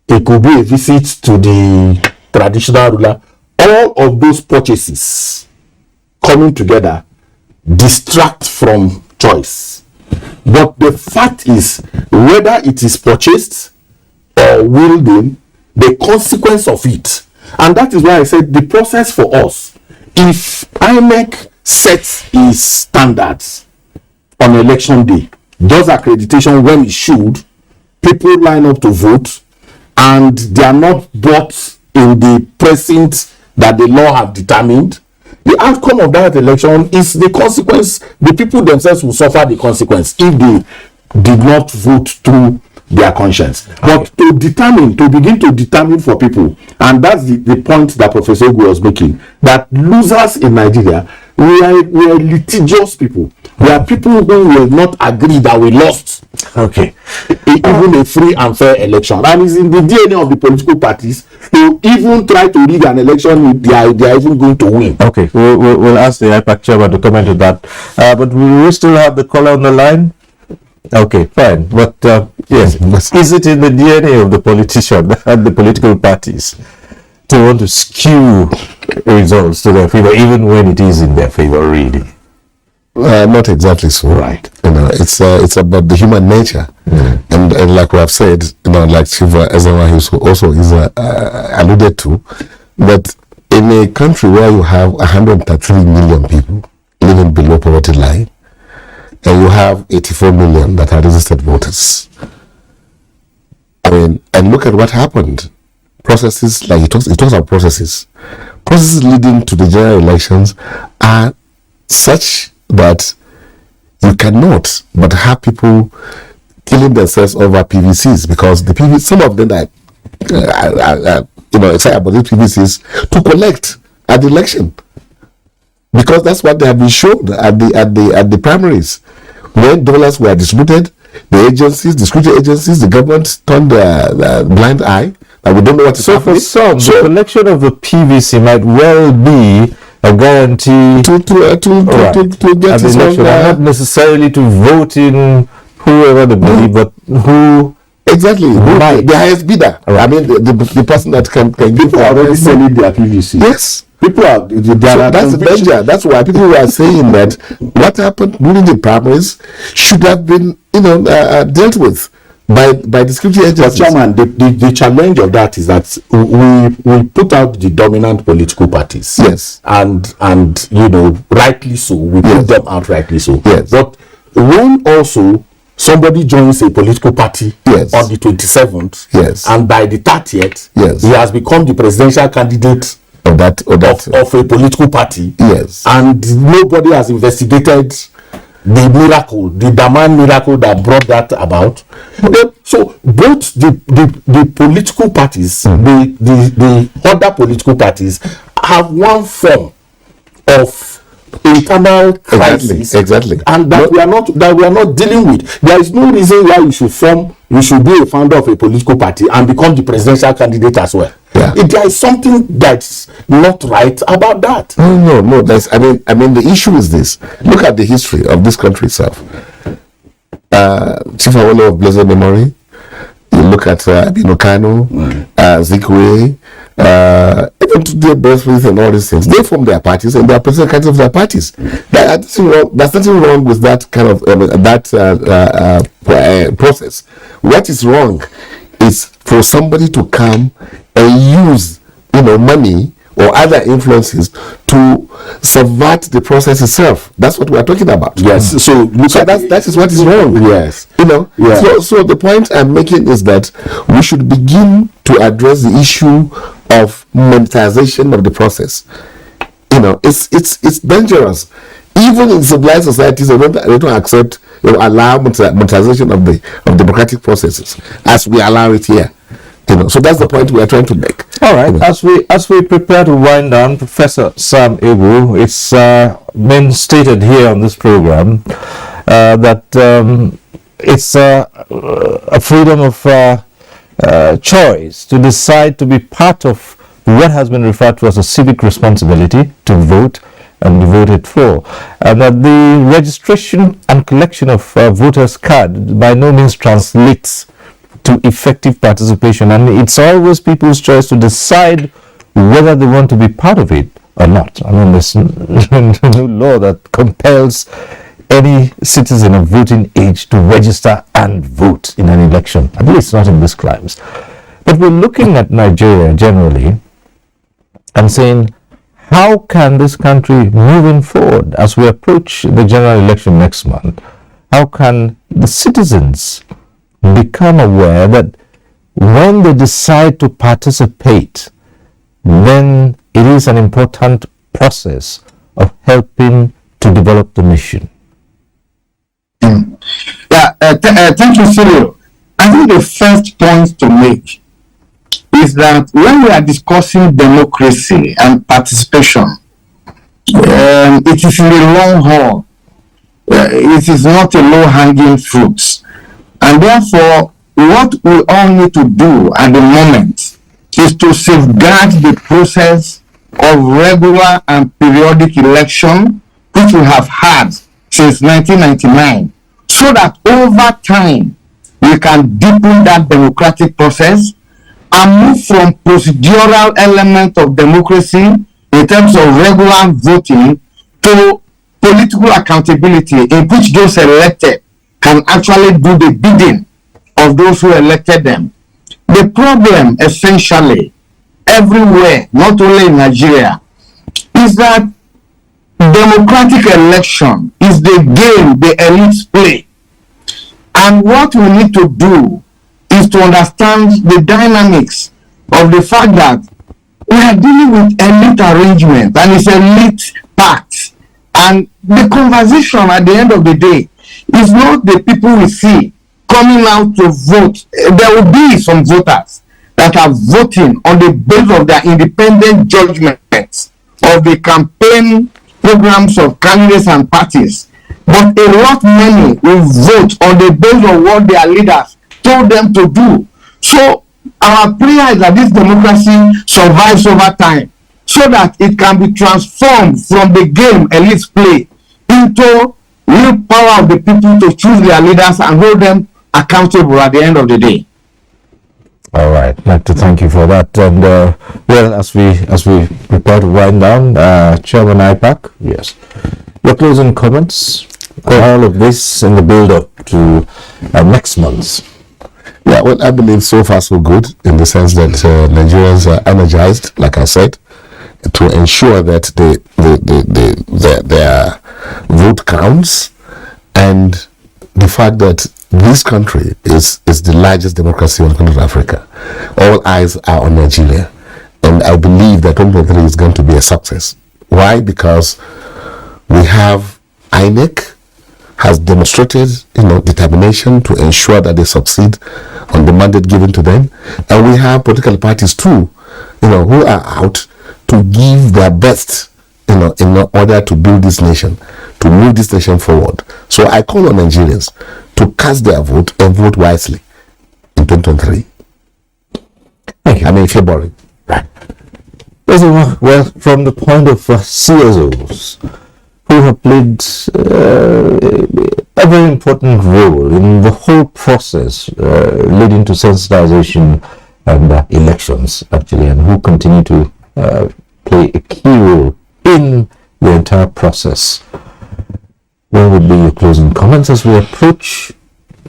it could be a visit to the traditional ruler. All of those purchases coming together distract from choice. But the fact is, whether it is purchased or wielding, the consequence of it. And that is why I said the process for us, if INEC sets its standards on election day, does accreditation when it should, people line up to vote, and they are not bought in the precinct that the law have determined, the outcome of that election is the consequence. The people themselves will suffer the consequence if they did not vote through their conscience. But to begin to determine for people, and that's the point that Professor Ugu was making, that losers in Nigeria, we are litigious people. We are people who will not agree that we lost. Okay. Even a free and fair election. And it's in the DNA of the political parties to even try to rig an election, they are even going to win. Okay, we'll ask the IPAC chairman to comment on that. But we still have the caller on the line? Okay, fine. But yes, is it in the DNA of the politician and the political parties to want to skew results to their favor, even when it is in their favor, really? Not exactly so. Right. It's about the human nature, and like we have said, like Chief Ezewa also is alluded to, that in a country where you have 133 million people living below poverty line, and you have 84 million that are registered voters. I mean, and look at what happened. Processes, like it talks about processes leading to the general elections are such that you cannot but have people killing themselves over PVCs, because the PVC, some of them that excited about these PVCs to collect at the election, because that's what they have been shown at the primaries. When dollars were distributed, the agencies, the security agencies, the government turned the blind eye, and we don't know what is happening. For some, the collection of the PVC might well be a guarantee to get this election, not necessarily to vote in whoever they believe, but who exactly the highest bidder. Right. I mean, the person that can give people already selling their PVC. Yes. People are. That's the danger. That's why people are saying that what happened during the primaries should have been, dealt with by the security agencies. Chairman, the challenge of that is that we put out the dominant political parties. Yes. And rightly so. We put them out rightly so. Yes. But when also somebody joins a political party on the 27th, and by the 30th, he has become the presidential candidate of a political party, and nobody has investigated the miracle, the Daman miracle that brought that about. So both the political parties, the other political parties, have one form of internal crisis, and that we are not dealing with. There is no reason why you should be a founder of a political party and become the presidential candidate as well. If there is something that's not right about that. No. I mean, the issue is this. Look at the history of this country itself. Chief Awolowo of blessed memory. You look at Abino Kano, Zikwe, even today, Birthplace and all these things. They form their parties and they are president candidates of their parties. There's nothing wrong with that kind of process. What is wrong is for somebody to come and use, money or other influences to subvert the process itself. That's what we are talking about. Yes. So that is what is wrong. Yes. So the point I'm making is that we should begin to address the issue of monetization of the process. It's dangerous. Even in civilized societies, they don't accept, allow monetization of the democratic processes as we allow it here. So that's the point we are trying to make. All right. As we prepare to wind down, Professor Sam Ebu, it's been stated here on this program that it's a freedom of choice to decide to be part of what has been referred to as a civic responsibility to vote and be voted for, and that the registration and collection of voters' card by no means translates to effective participation, and it's always people's choice to decide whether they want to be part of it or not. I mean, there's no law that compels any citizen of voting age to register and vote in an election, at least not in these climes. But we're looking at Nigeria generally and saying, how can this country moving forward as we approach the general election next month, how can the citizens become aware that when they decide to participate, then it is an important process of helping to develop the nation? Thank you, Cyril. I think the first point to make is that when we are discussing democracy and participation, it is in the long haul. It is not a low-hanging fruit. And therefore, what we all need to do at the moment is to safeguard the process of regular and periodic election, which we have had since 1999, so that over time, we can deepen that democratic process and move from procedural element of democracy in terms of regular voting to political accountability, in which those elected can actually do the bidding of those who elected them. The problem essentially everywhere, not only in Nigeria, is that democratic election is the game the elites play. And what we need to do is to understand the dynamics of the fact that we are dealing with elite arrangement and it's elite pact. And the conversation at the end of the day is not the people we see coming out to vote. There will be some voters that are voting on the basis of their independent judgments of the campaign programs of candidates and parties. But a lot many will vote on the basis of what their leaders told them to do. So our prayer is that this democracy survives over time, so that it can be transformed from the game elites play into real power of the people to choose their leaders and hold them accountable at the end of the day. All right, I'd like to thank you for that. And well, as we prepare to wind down, Chairman IPAC, yes, your closing comments. All of this in the build-up to next month. Yeah, well, I believe so far so good in the sense that Nigerians are energized, like I said, to ensure that their vote counts, and the fact that this country is the largest democracy on the continent of Africa. All eyes are on Nigeria, and I believe that 2023 is going to be a success. Why? Because we have INEC has demonstrated, determination to ensure that they succeed on the mandate given to them, and we have political parties too, who are out to give their best, in order to build this nation, to move this nation forward. So I call on Nigerians to cast their vote and vote wisely in 2023. Thank you. I mean, February. Right. Well, from the point of CSOs, who have played a very important role in the whole process leading to sensitization and elections, actually, and who continue to play a key role in the entire process. What would be your closing comments as we approach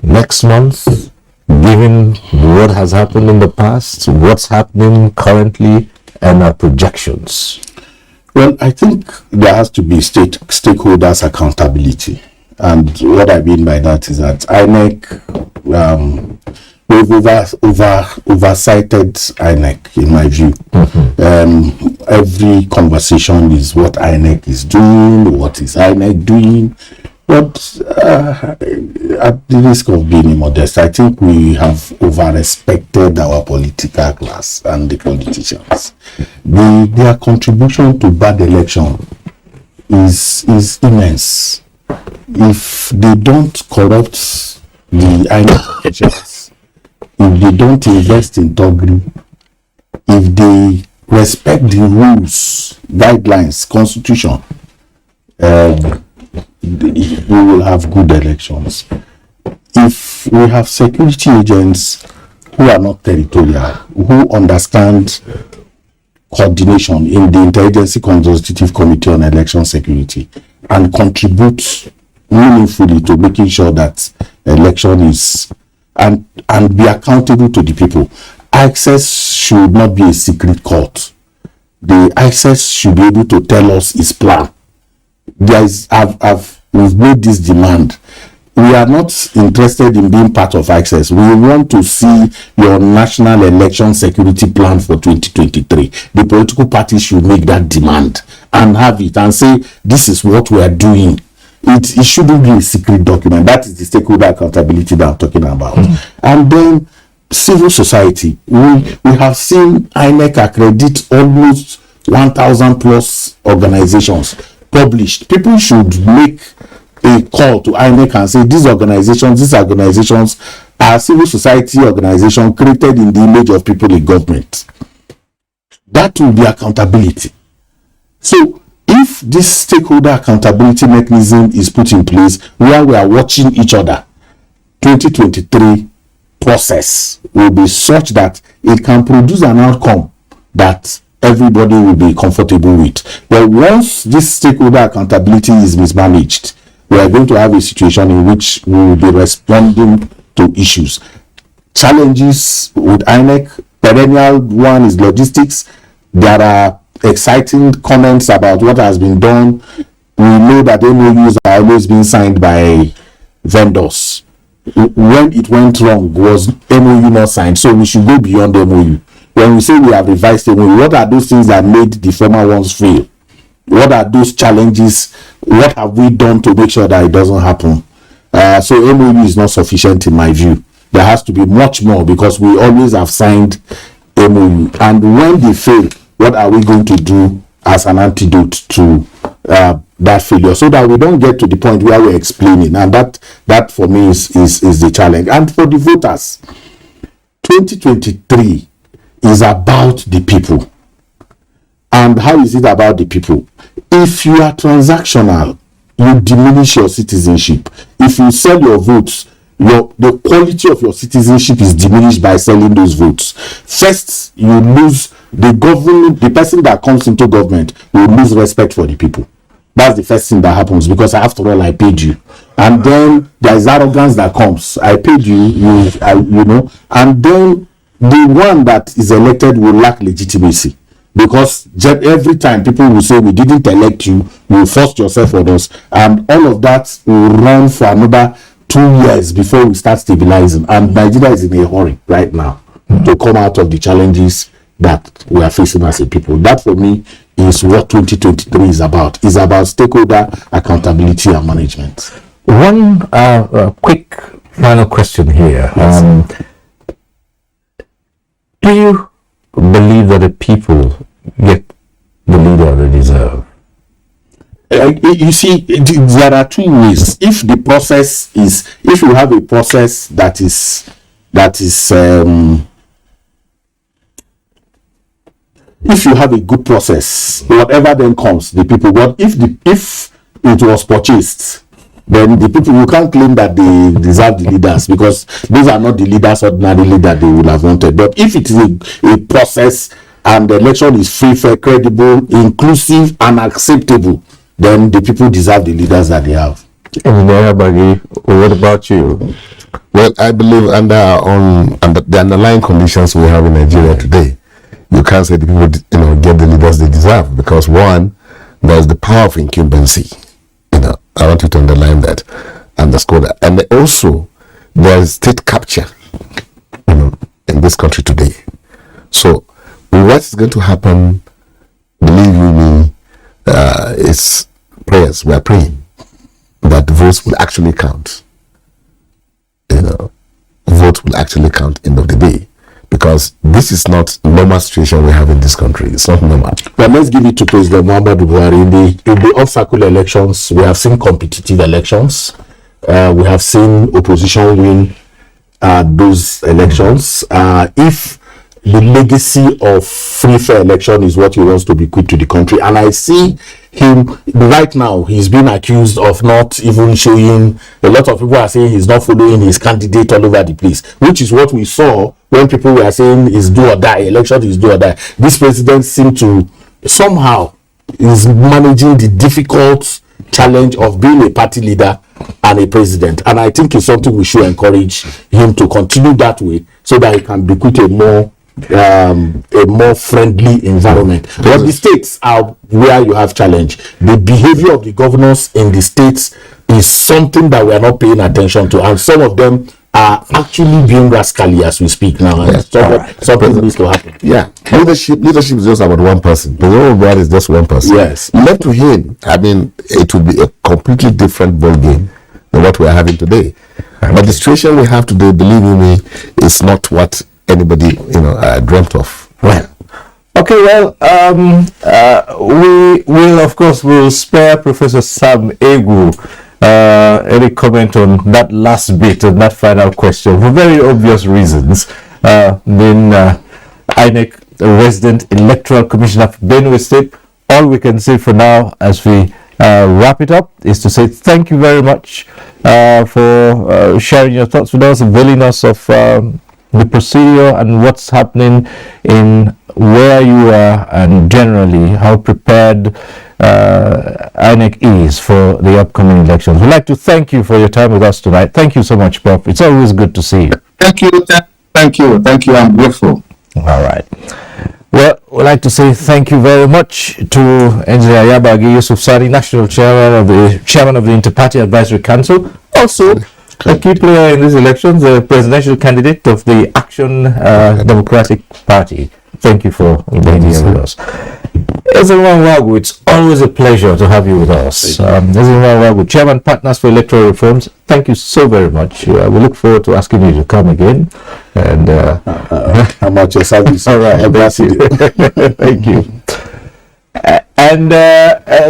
next month, given what has happened in the past, what's happening currently, and our projections? Well, I think there has to be stakeholders accountability. And what I mean by that is that INEC, we've oversighted INEC, in my view. Every conversation is what INEC is doing, what is INEC doing. But at the risk of being immodest, I think we have over-respected our political class and the politicians. Their contribution to bad election is immense. If they don't corrupt the INEC officials, if they don't invest in Togri, if they respect the rules, guidelines, constitution, we will have good elections. If we have security agents who are not territorial, who understand coordination in the Interagency Consultative Committee on Election Security and contribute meaningfully to making sure that election is and be accountable to the people. Access should not be a secret court. The access should be able to tell us its plan. We've made this demand. We are not interested in being part of access. We want to see your national election security plan for 2023. The political parties should make that demand and have it and say, this is what we are doing. It shouldn't be a secret document. That is the stakeholder accountability that I'm talking about. And then civil society. We have seen INEC accredit almost 1,000 plus organizations published. People should make a call to INEC and say these organizations are civil society organizations created in the image of people in government. That will be accountability. So if this stakeholder accountability mechanism is put in place where we are watching each other, 2023 process will be such that it can produce an outcome that everybody will be comfortable with. But once this stakeholder accountability is mismanaged, we are going to have a situation in which we will be responding to issues. Challenges with INEC, perennial one is logistics. There are exciting comments about what has been done. We know that MOUs are always being signed by vendors. When it went wrong, was MOU not signed? So we should go beyond MOU. When we say we have revised MOU, what are those things that made the former ones fail? What are those challenges? What have we done to make sure that it doesn't happen? So MOU is not sufficient in my view. There has to be much more because we always have signed MOU. And when they fail, what are we going to do as an antidote to that failure, so that we don't get to the point where we're explaining? And that for me is the challenge. And for the voters, 2023 is about the people. And how is it about the people? If you are transactional, you diminish your citizenship. If you sell your votes, the quality of your citizenship is diminished by selling those votes. First, you lose the person that comes into government will lose respect for the people. That's the first thing that happens, because after all, I paid you. And then there is arrogance that comes. I paid you, you know, and then the one that is elected will lack legitimacy, because every time people will say we didn't elect you, you forced yourself on us, and all of that will run for another 2 years before we start stabilizing. And Nigeria is in a hurry right now to come out of the challenges that we are facing as a people. That for me is what 2023 is about. It's about stakeholder accountability and management. One quick final question here. Do you believe that the people get the leader they deserve? You see, there are two ways. If you have a process that is if you have a good process, whatever then comes, the people. But if it was purchased, then the people, you can't claim that they deserve the leaders, because these are not the leaders ordinarily that they would have wanted. But if it is a process and the election is free, fair, credible, inclusive, and acceptable, then the people deserve the leaders that they have. What about you? Well, I believe under the underlying conditions we have in Nigeria today, you can't say the people, get the leaders they deserve, because one, there's the power of incumbency. I want you to underline that, underscore that, and also there's state capture, in this country today. So, what is going to happen? Believe you me, it's prayers. We are praying that the votes will actually count. Vote will actually count end of the day. Because this is not normal situation we have in this country. It's not normal. But let's give it to President Muhammadu Buhari. In the off-cycle elections, we have seen competitive elections. We have seen opposition win those elections. If the legacy of free fair election is what he wants to bequeath to the country, and I see him right now, he's been accused of not even showing. A lot of people are saying he's not following his candidate all over the place, which is what we saw when people were saying is do or die, election is do or die. This president seemed to somehow is managing the difficult challenge of being a party leader and a president, and I think it's something we should encourage him to continue that way, so that he can bequeath a more friendly environment. But the states are where you have challenge. The behavior of the governors in the states is something that we are not paying attention to, and some of them are actually being rascally as we speak now. And something needs to happen. Yeah, leadership is just about one person. The whole world is just one person. Yes, left to him, I mean, it would be a completely different ball game than what we are having today. But the situation we have today, believe me, is not what anybody dreamt of. Well, okay, we will, of course, we'll spare Professor Sam Egwu any comment on that last bit and that final question for very obvious reasons. Then INEC, the resident electoral commissioner of Benue State, all we can say for now as we wrap it up is to say thank you very much for sharing your thoughts with us, availing us of the procedure and what's happening in where you are, and generally how prepared INEC is for the upcoming elections. We'd like to thank you for your time with us tonight. Thank you so much, Prof. It's always good to see you. Thank you. I'm grateful. All right. Well, we'd like to say thank you very much to Engineer Yabagi Yusuf Sari, National Chairman of the Inter-Party Advisory Council. Also, a key player in these elections, the presidential candidate of the Action Democratic Party. Thank you for being here with us. Ezenwa Wagu, it's always a pleasure to have you with us. Ezenwa Wagu, Chairman Partners for Electoral Reforms, thank you so very much. We look forward to asking you to come again. And how much your service? All right, thank you. And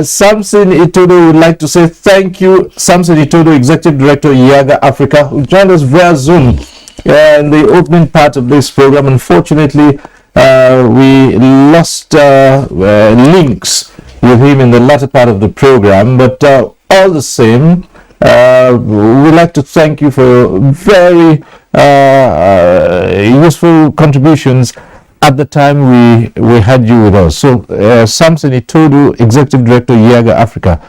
Samson Itodo would like to say thank you. Samson Itodo, Executive Director, Yaga Africa, who joined us via Zoom in the opening part of this program. Unfortunately, we lost links with him in the latter part of the program, but all the same, We'd like to thank you for very useful contributions at the time we had you with us. So, Samson Itodu, Executive Director, Yaga Africa,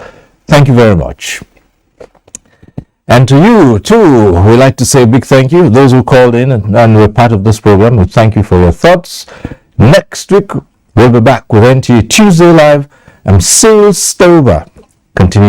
thank you very much. And to you, too, we'd like to say a big thank you. Those who called in and were part of this program, we thank you for your thoughts. Next week, we'll be back with NTA Tuesday Live. I'm Cyril Stover. Continue to